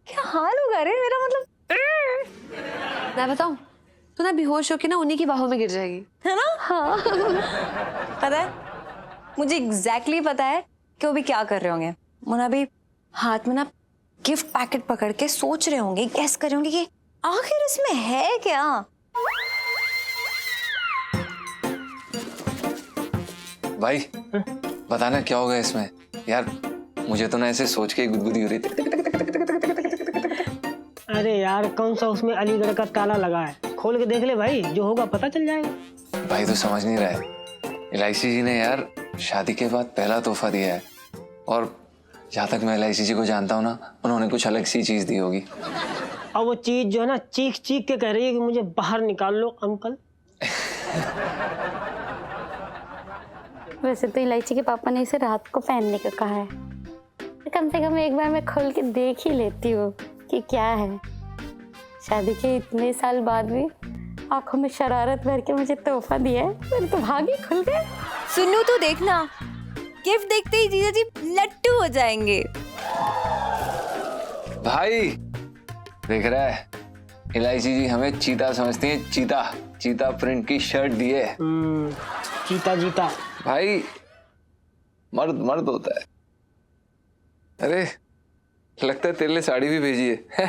क्या हाल होगा रे मेरा। मतलब मैं बताऊं, तू ना बेहोश होके ना उन्हीं की बाहों में गिर जाएगी, है ना? हाँ। पता है मुझे एग्जैक्टली पता है कि वो भी क्या कर रहे होंगे। मुन्ना भी हाथ में ना गिफ्ट पैकेट पकड़ के सोच रहे होंगे, गेस कर रहे होंगे कि आखिर इसमें है क्या। भाई बताना क्या होगा इसमें यार, मुझे तो ना ऐसे सोच के गुदगुदी हो रही थी। अरे यार कौन सा उसमें अलीगढ़ का ताला लगा है, खोल के देख ले भाई, जो होगा पता चल जाएगा। भाई तो समझ नहीं रहा है, एलआईसी जी ने यार शादी के बाद पहला तोहफा दिया है, और जहाँ तक मैं एलआईसी जी को जानता हूँ ना, उन्होंने कुछ अलग सी चीज दी होगी। और वो चीज जो है ना चीख चीख के कह रही है कि मुझे बाहर निकाल लो अंकल। वैसे तो इलायची के पापा ने इसे रात को पहनने को कहा है, कम से कम एक बार मैं खोल के देख ही लेती हूँ कि क्या है। शादी के इतने साल बाद भी आंखों में शरारत भर के मुझे तोहफा दिया है, मेरे तो भाग ही खुल गए। सुनो तो देखना, गिफ्ट देखते ही जीजा जी लट्टू हो जाएंगे। भाई देख रहा है, एलआईसी जी हमें चीता समझती है, चीता। चीता प्रिंट की शर्ट दी है। चीता जीता भाई, मर्द मर्द होता है। अरे लगता है तेरे लिए साड़ी भी भेजी है।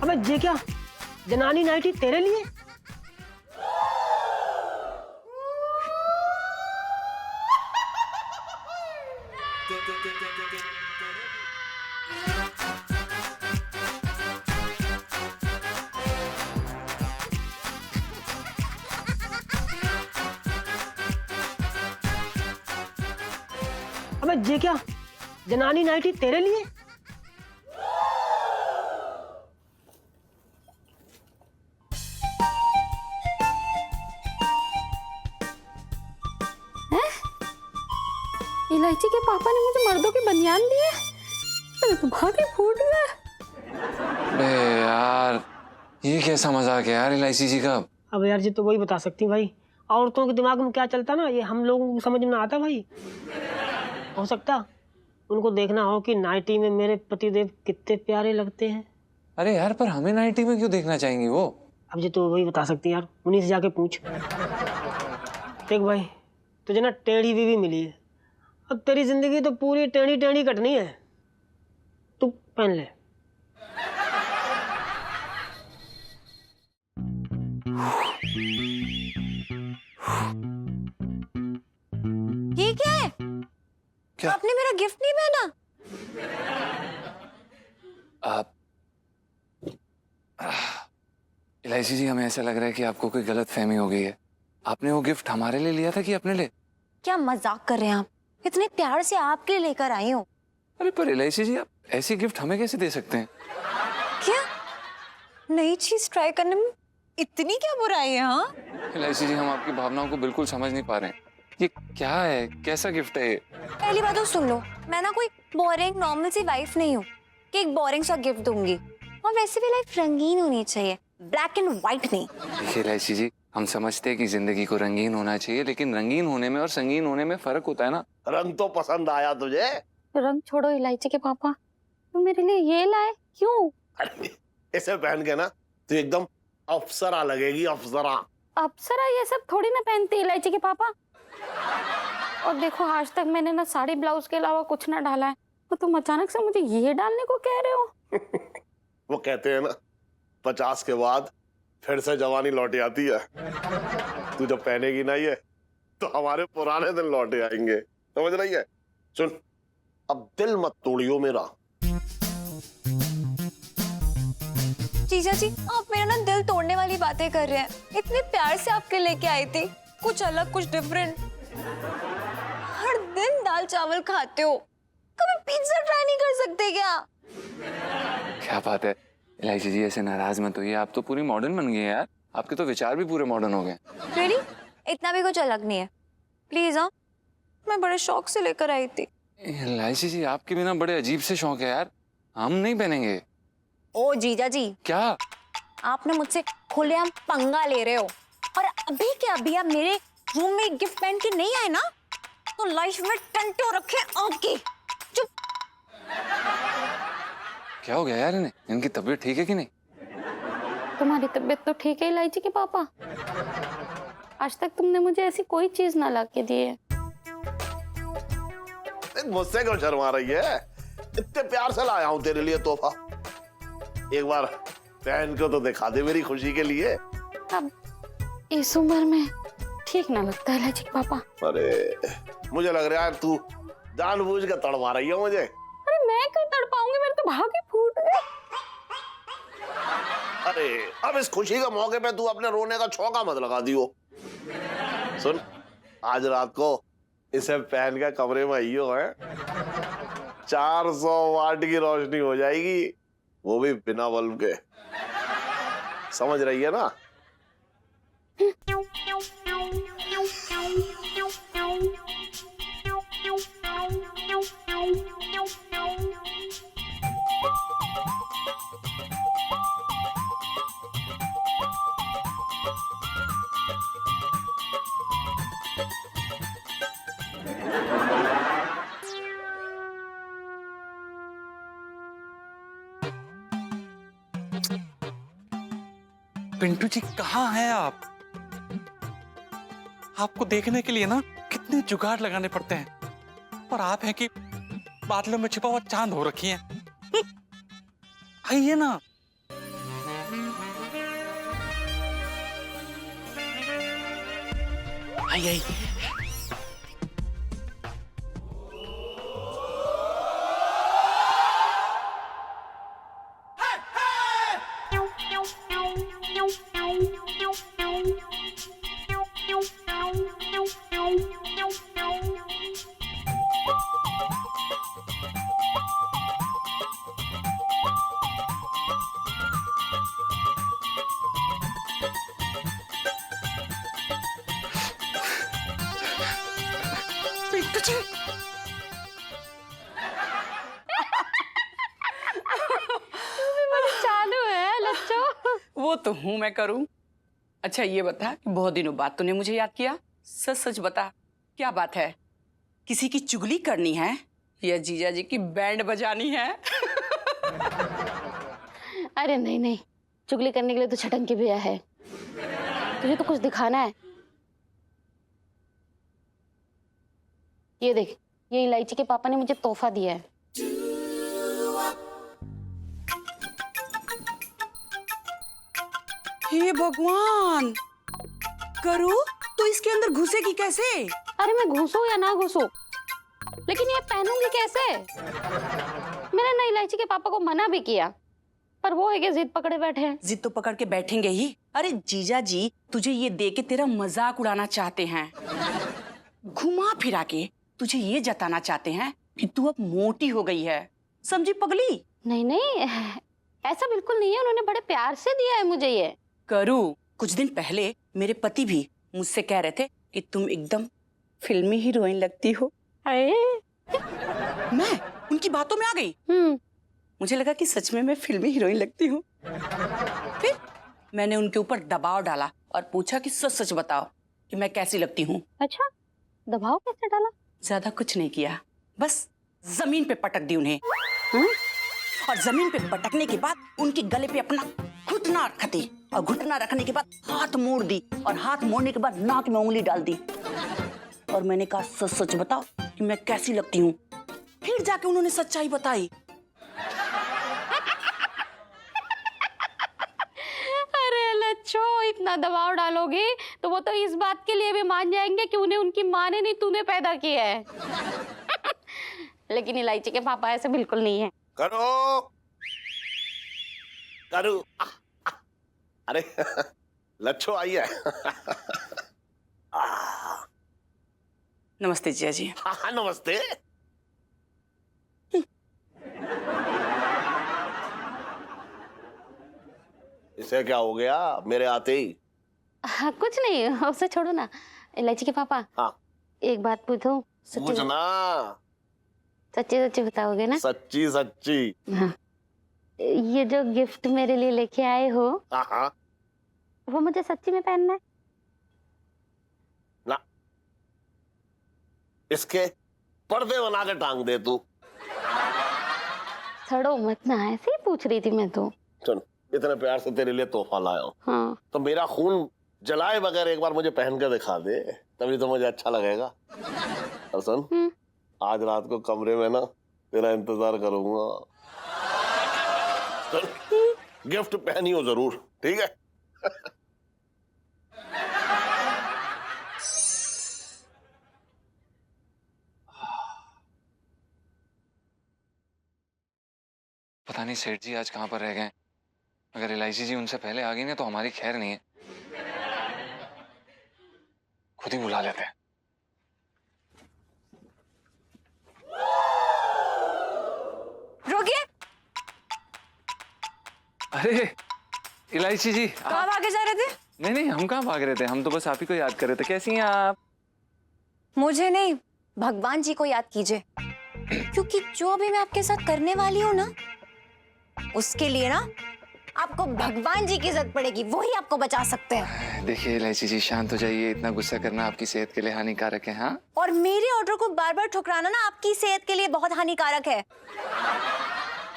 अबे ये क्या, जनानी नाइटी तेरे लिए? अबे ये क्या, जनानी नाइटी तेरे लिए? इलायची के पापा ने मुझे मर्दों के बनियान दिए। मेरे तो भाग ही फूट गया। अरे यार ये कैसा मजाक है यार इलायची जी का। अब यार जी तो वही बता सकती भाई, औरतों के दिमाग में क्या चलता ना, ये हम लोगों को समझ में ना आता भाई। हो सकता उनको देखना हो कि नाइटी में मेरे पतिदेव कितने प्यारे लगते हैं। अरे यार पर हमें नाइटी में क्यों देखना चाहेंगी वो? अब जी तो वही बता सकती यार, उन्हीं से जाके पूछ। देख भाई तुझे ना टेढ़ी बीवी मिली है, अब तेरी जिंदगी तो पूरी टेढ़ी टेढ़ी कटनी है। तू पहन ले। ये क्या है? क्या? आपने मेरा गिफ्ट नहीं पहना? आप इलायची जी हमें ऐसा लग रहा है कि आपको कोई गलत फहमी हो गई है। आपने वो गिफ्ट हमारे लिए लिया था कि अपने लिए? क्या मजाक कर रहे हैं आप? इतने प्यार से आपके लिए लेकर आई हूँ। अरे पर इलायची जी आप ऐसी गिफ्ट हमें कैसे दे सकते हैं? क्या नई चीज ट्राई करने में इतनी क्या बुराई है? हाँ इलायची जी हम आपकी भावनाओं को बिल्कुल समझ नहीं पा रहे हैं। ये क्या है, कैसा गिफ्ट है ये? पहली बात तो सुन लो, मैं ना कोई बोरिंग नॉर्मल सी वाइफ नहीं हूँ कि एक बोरिंग सा गिफ्ट दूंगी। और वैसे भी लाइफ रंगीन होनी चाहिए, ब्लैक एंड व्हाइट नहीं। देखिए इलायची जी हम समझते हैं कि जिंदगी को रंगीन होना चाहिए, लेकिन रंगीन होने में और संगीन होने में फर्क होता है ना। रंग तो पसंद आया तुझे? रंग छोड़ो इलायची के पापा, तुम मेरे लिए ये लाए क्यों? अरे, इसे पहन के ना तो एकदम अप्सरा लगेगी, अप्सरा। अप्सरा ये सब थोड़ी ना पहनती इलायची के पापा। और देखो आज तक मैंने ना साड़ी ब्लाउज के अलावा कुछ ना डाला है, तो तुम अचानक से मुझे ये डालने को कह रहे हो? वो कहते हैं ना 50 के बाद फिर से जवानी लौट आती है। तू जब पहनेगी ना ये तो हमारे पुराने दिन लौटे आएंगे, समझ रही है? सुन अब दिल मत तोड़ियो मेरा। जीजा जी आप मेरा ना दिल तोड़ने वाली बातें कर रहे हैं। इतने प्यार से आपके लेके आई थी, कुछ अलग कुछ डिफरेंट। हर दिन दाल चावल खाते हो, कभी पिज्जा ट्राई नहीं कर सकते क्या? क्या बात है इलायची जी, ऐसे नाराज मत होइए। आप तो पूरी मॉडर्न बन गई हैं यार, आपके तो विचार भी पूरे मॉडर्न हो गए। रियली? इतना भी कुछ अलग नहीं है प्लीज। हाँ मैं बड़े शौक से लेकर आई थी। इलायची जी आपके बिना बड़े अजीब से शौक है यार, हम नहीं पहनेंगे। ओ जीजा जी क्या? आपने मुझसे खुलेआम पंगा ले रहे हो, और अभी के अभी आप मेरे रूम में गिफ्ट पहन के नहीं आए ना तो लाइफ में टंटो रखे आपकी। चुप। क्या हो गया यार इन्हें? इनकी तबीयत ठीक है कि नहीं? तुम्हारी तबीयत तो ठीक है इलायची के पापा, आज तक तुमने मुझे ऐसी कोई चीज ना ला के दी है। मुझसे क्यों शर्मा रही है? इतने प्यार से लाया हूं तेरे लिए तोहफा, एक बार पहन को तो दिखा दे मेरी खुशी के लिए। अब इस उम्र में ठीक ना लगता है इलायची के पापा। अरे मुझे लग रहा है तू जानबूझ के तड़वा रही है मुझे। अरे मैं क्यों तड़पाऊंगी, मेरे तो भाग ही फूट गए। अरे अब इस खुशी के मौके पे तू अपने रोने का छौंका मत लगा दियो। सुन आज रात को इसे पहन के कमरे में आइयो है, 400 वाट की रोशनी हो जाएगी, वो भी बिना बल्ब के। समझ रही है ना? पिंटू जी कहाँ हैं आप? आपको देखने के लिए ना कितने जुगाड़ लगाने पड़ते हैं, और आप हैं कि बादलों में छिपा हुआ चांद हो रखी हैं। आइए ना। आइए वो तो हूं मैं करूं। अच्छा ये बता कि बहुत दिनों बाद तूने मुझे याद किया, सच सच बता क्या बात है? किसी की चुगली करनी है या जीजा जी की बैंड बजानी है? अरे नहीं नहीं, चुगली करने के लिए तो छटंकी भैया है, तुझे तो कुछ दिखाना है। ये देख, ये इलायची के पापा ने मुझे तोहफा दिया है। हे भगवान, करू तो इसके अंदर घुसेगी कैसे? अरे मैं घुसूं या ना घुसूं, लेकिन ये पहनूंगी कैसे? मैंने ना इलायची के पापा को मना भी किया, पर वो है कि जिद पकड़े बैठे हैं। जिद तो पकड़ के बैठेंगे ही। अरे जीजा जी तुझे ये दे के तेरा मजाक उड़ाना चाहते हैं, घुमा फिरा के तुझे ये जताना चाहते हैं कि तू अब मोटी हो गई है, समझी पगली? नहीं नहीं, ऐसा बिल्कुल नहीं है, उन्होंने बड़े प्यार से दिया है मुझे ये। करू, कुछ दिन पहले मेरे पति भी मुझसे कह रहे थे कि तुम एकदम फिल्मी हीरोइन लगती हो। मैं उनकी बातों में आ गई। मुझे लगा कि सच में मैं फिल्मी हीरोइन लगती हूँ। फिर मैंने उनके ऊपर दबाव डाला और पूछा कि सच सच बताओ कि मैं कैसी लगती हूँ। अच्छा, दबाव कैसे डाला? ज्यादा कुछ नहीं किया, बस जमीन पे पटक दी उन्हें। और जमीन पे पटकने के बाद उनके गले पे अपना घुटना रख दी, और घुटना रखने के बाद हाथ मोड़ दी, और हाथ मोड़ने के बाद नाक में उंगली डाल दी, और मैंने कहा सच सच बताओ कि मैं कैसी लगती हूँ। फिर जाके उन्होंने सच्चाई बताई। अरे लच्छो, इतना दबाव डालोगे तो वो तो इस बात के लिए भी मान जाएंगे कि उन्हें उनकी माँ ने नहीं तूने पैदा किया है। लेकिन इलायची के पापा ऐसे बिल्कुल नहीं है। करो करू, अरे लच्छो आई है। नमस्ते जिया जी। हाँ नमस्ते। इसे क्या हो गया मेरे आते ही? हाँ, कुछ नहीं, उसे छोड़ो ना। इलायची के पापा, हाँ एक बात पूछूं? पूछना। सच्ची सच्ची बताओगे ना? सच्ची सच्ची। हाँ। ये जो गिफ्ट मेरे लिए लेके आए हो, हाँ वो मुझे सच्ची में पहनना है? ना, इसके पर्दे बना के टांग दे तू। सड़ो मत ना, ऐसे ही पूछ रही थी मैं तो। सुन, इतने प्यार से तेरे लिए तोहफा लाया हूँ। हाँ। तो मेरा खून जलाए बगैर एक बार मुझे पहन कर दिखा दे, तभी तो मुझे अच्छा लगेगा। और सुन, आज रात को कमरे में ना तेरा इंतजार करूंगा। गिफ्ट पहनी हो जरूर, ठीक है? पता नहीं सेठ जी आज कहाँ पर रह गए। अगर इलायची जी उनसे पहले आ गई ना तो हमारी खैर नहीं है। खुद ही बुला लेते हैं। रोकिए। अरे इलायची जी, कहाँ भागे जा रहे थे? नहीं नहीं, हम कहाँ भाग रहे थे, हम तो बस आप ही को याद कर रहे थे। कैसी हैं आप? मुझे नहीं, भगवान जी को याद कीजिए, क्योंकि जो भी मैं आपके साथ करने वाली हूँ ना, उसके लिए ना आपको भगवान जी की जरूरत पड़ेगी, वही आपको बचा सकते हैं। देखिए इलायची जी, शांत हो जाइए। इतना गुस्सा करना आपकी सेहत के लिए हानिकारक है। हाँ, और मेरे ऑर्डर को बार बार ठुकराना ना आपकी सेहत के लिए बहुत हानिकारक है।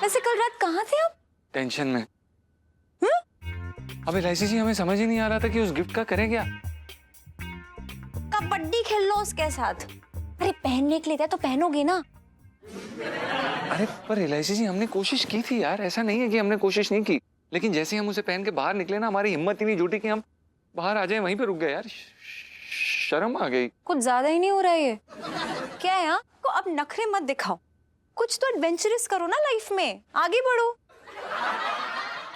वैसे कल रात कहाँ थे आप? टेंशन में। अब इलायची जी, हमें समझ ही नहीं आ रहा था कि उस गिफ्ट का करें क्या। कबड्डी खेल लो उसके साथ। अरे पहनने के लिए तो पहनोगे ना। अरे पर इलायची जी, हमने कोशिश की थी यार, ऐसा नहीं है कि हमने कोशिश नहीं की, लेकिन जैसे हम उसे पहन के बाहर निकले ना, हमारी हिम्मत ही नहीं जुटी कि हम बाहर आ जाए। वहीं पे रुक गए यार, शर्म आ गई। कुछ ज्यादा ही नहीं हो रहा है ये? क्या है यहाँ को, अब नखरे मत दिखाओ, कुछ तो एडवेंचरस करो ना लाइफ में, आगे बढ़ो।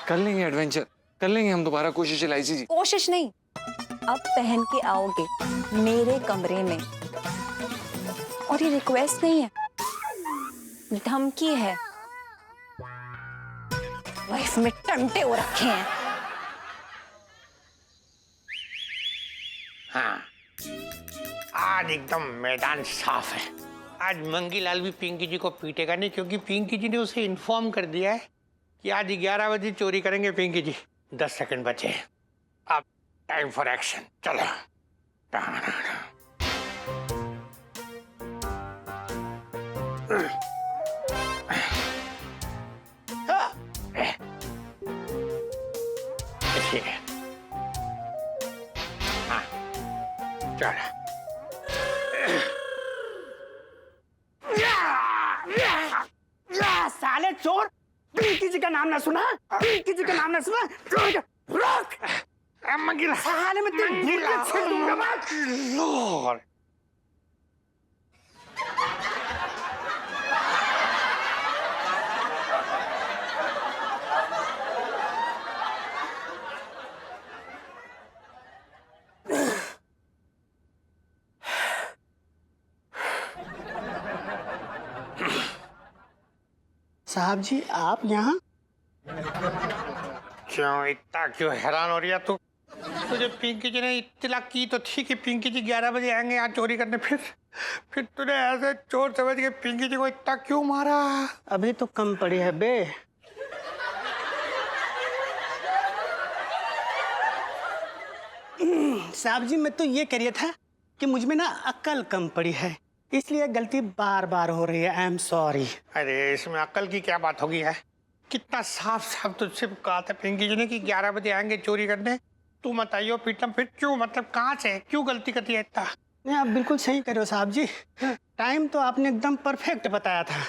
कर लेंगे एडवेंचर, कर लेंगे हम दोबारा कोशिश इलायची जी। कोशिश नहीं, अब पहन के आओगे मेरे कमरे में। और ये रिक्वेस्ट नहीं है, धमकी है। लाइफ में टंटे हो रखे हैं। हाँ, आज एकदम मैदान साफ है। आज मंगीलाल भी पिंकी जी को पीटेगा नहीं, क्योंकि पिंकी जी ने उसे इन्फॉर्म कर दिया है कि आज 11 बजे चोरी करेंगे पिंकी जी। 10 सेकंड बचे। अब टाइम फॉर एक्शन, चलो। ठीक है, हाँ, चलो। साले चोर, पिंकी जी का नाम ना सुना? पिंकी जी का नाम ना सुना? रोक! मंगीला, साले में तेरे बुल्ले छेड़ दूंगा मैं। लॉर्ड। साहब जी आप यहाँ? क्यों इतना क्यों हैरान हो रही है तू? तुझे पिंकी जी ने इत्तला की तो थी कि पिंकी जी 11 बजे आएंगे यहाँ चोरी करने, फिर तूने ऐसे चोर समझ के पिंकी जी को इतना क्यों मारा? अभी तो कम पड़ी है बे। साहब जी मैं तो ये कह रहा था कि मुझ में ना अक्ल कम पड़ी है, इसलिए गलती बार बार हो रही है। I am sorry. अरे इसमें अक्ल की क्या बात होगी है? कितना साफ साफ तुझसे कहा था पिंकी जी ने कि 11 बजे आएंगे चोरी करने। तू बताइयो पीटम, फिर क्यों, मतलब कहाँ से क्यों गलती करती है इतना? नहीं आप बिल्कुल सही कर रहे हो साहब जी। टाइम तो आपने एकदम परफेक्ट बताया था,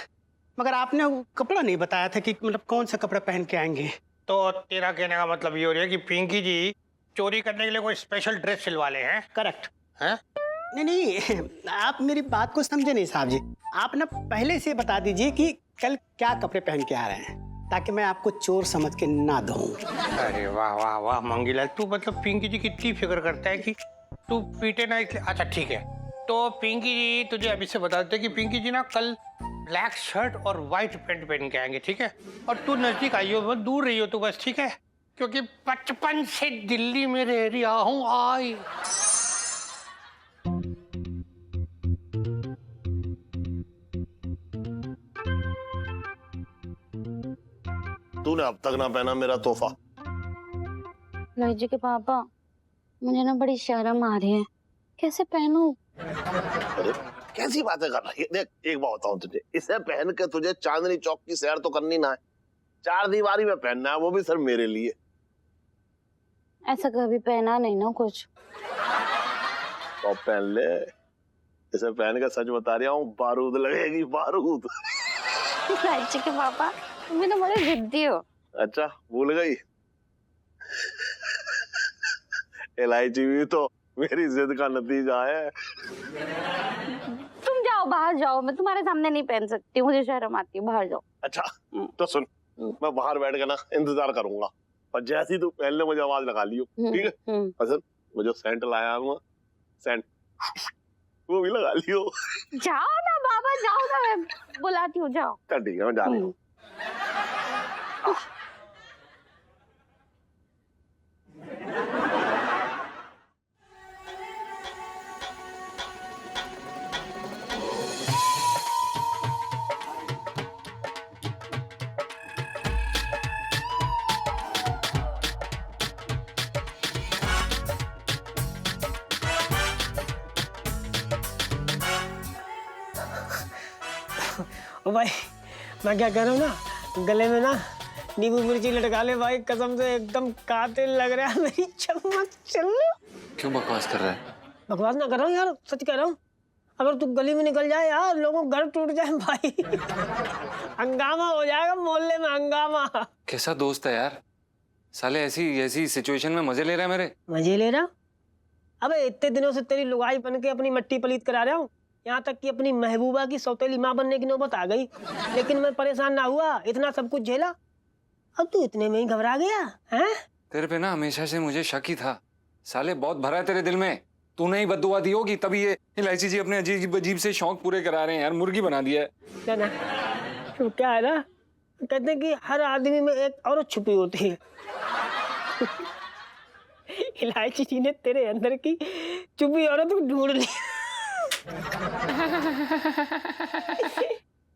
मगर आपने वो कपड़ा नहीं बताया था कि मतलब कौन सा कपड़ा पहन के आएंगे। तो तेरा कहने का मतलब ये हो रहा है कि पिंकी जी चोरी करने के लिए कोई स्पेशल ड्रेस सिलवाले हैं? करेक्ट हैं? नहीं आप मेरी बात को समझे नहीं साहब जी। आप ना पहले से बता दीजिए कि कल क्या कपड़े पहन के आ रहे हैं, ताकि मैं आपको चोर समझ के ना दूं। अरे वाह वाह वाह मंगीलाल, तू मतलब पिंकी जी की इतनी फिक्र करता है कि तू पीटे ना इसलिए। अच्छा ठीक है, तो पिंकी जी तुझे अभी से बता देते कि पिंकी जी ना कल ब्लैक शर्ट और व्हाइट पैंट पहन के आएंगे, ठीक है? और तू नजदीक आइयो, बहुत दूर रही हो तू बस, ठीक है? क्योंकि 55 से दिल्ली में रह रहा हूँ आई। तूने अब तक ना पहना मेरा तोहफा। लॉयड जी के पापा, मुझे ना बड़ी शर्म आ रही है, कैसे पहनूं? अरे कैसी बातें कर रही है? देख एक बात बताऊं तुझे, इसे पहन के तुझे चांदनी चौक की सैर तो करनी ना है, 4 दीवारी में पहनना है, वो भी सिर्फ मेरे लिए। ऐसा कभी पहना नहीं ना कुछ। तो पहन ले, इसे पहन के सच बता रहा हूँ, बारूद लगेगी बारूद। लॉयड जी के पापा, तुम भी तो बड़े जिद्दी हो। अच्छा भूल गई? इलायची भी तो मेरी जिद का नतीजा है। तुम जाओ, बाहर जाओ, मैं तुम्हारे सामने नहीं पहन सकती, मुझे शर्म आती है, बाहर जाओ। अच्छा तो सुन, मैं बाहर बैठ के ना इंतजार करूंगा, और जैसी तू पहन ले मुझे आवाज लगा लियो, ठीक है? असल मैं जो सेंट लाया हूँ, सेंट वो भी लगा लियो। जाओ ना बाबा, जाओ ना, मैं बुलाती हूँ, जाओ। चल ठीक है, मैं जा रही हूँ। ओ भाई मैं क्या कह रहा हूँ ना, गले में ना नींबू मिर्ची लटका ले भाई, कसम से एकदम कातिल लग रहा है। मेरी चम्मच चल। क्यों बकवास कर रहा है? बकवास ना कर रहा हूँ यार, सच कह रहा हूँ। अगर तू गली में निकल जाए यार, लोगों का घर टूट जाए भाई। हंगामा हो जाएगा मोहल्ले में, हंगामा। कैसा दोस्त है यार, साले ऐसी ऐसी सिचुएशन में मजे ले रहा है मेरे। मजे ले रहा? अबे इतने दिनों से तेरी लुगाई बन के अपनी मट्टी पलीत करा रहा हूँ, यहाँ तक कि अपनी महबूबा की सौतेली माँ बनने की नौबत आ गई, लेकिन मैं परेशान ना हुआ, इतना सब कुछ झेला। अब तू इतने में ही घबरा गया हैं? तेरे पे ना हमेशा से मुझे शक ही था, साले बहुत भरा है तेरे दिल में। तूने ही बद्दुआ दी होगी, तभी ये इलायची जी अपने अजीब अजीब से शौक पूरे करा रहे हैं यार, मुर्गी बना दिया है। ना तो क्या है ना, कहते हैं कि हर आदमी में एक औरत छुपी होती है। इलायची जी ने तेरे अंदर की छुपी औरत को ढूंढ ली।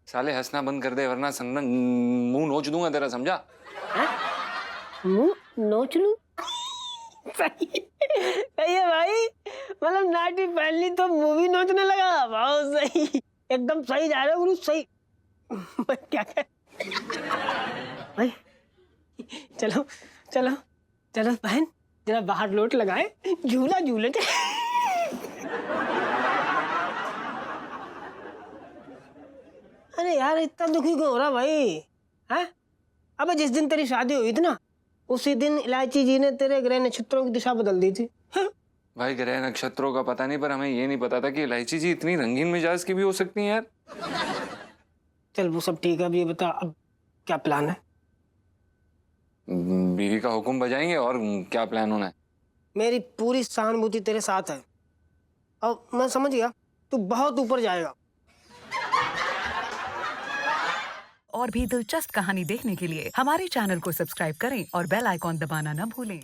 साले हंसना बंद कर दे, वरना मुंह नोच दूंगा तेरा, समझा? मुंह नोच लूं? सही है भाई, मतलब नाइटी पहन ली तो मूवी नोचने लगा। बहुत सही, एकदम सही जा रहे हो गुरु, सही। क्या कर भाई, चलो चलो चलो बहन, जरा बाहर लोट लगाए, झूला झूले। अरे यार इतना दुखी क्यों हो रहा भाई? है अबे जिस दिन तेरी शादी हुई थी ना, उसी दिन इलायची जी ने तेरे ग्रह नक्षत्रों की दिशा बदल दी थी। भाई ग्रह नक्षत्रों का पता नहीं, पर हमें ये नहीं पता था कि इलायची जी इतनी रंगीन मिजाज की भी हो सकती हैं यार। चल वो सब ठीक है, अब ये बता अब क्या प्लान है? बीवी का हुक्म बजाएंगे, और क्या प्लान होना है? मेरी पूरी सहानुभूति तेरे साथ है, और मैं समझ गया तू बहुत ऊपर जाएगा। और भी दिलचस्प कहानी देखने के लिए हमारे चैनल को सब्सक्राइब करें और बेल आइकॉन दबाना न भूलें।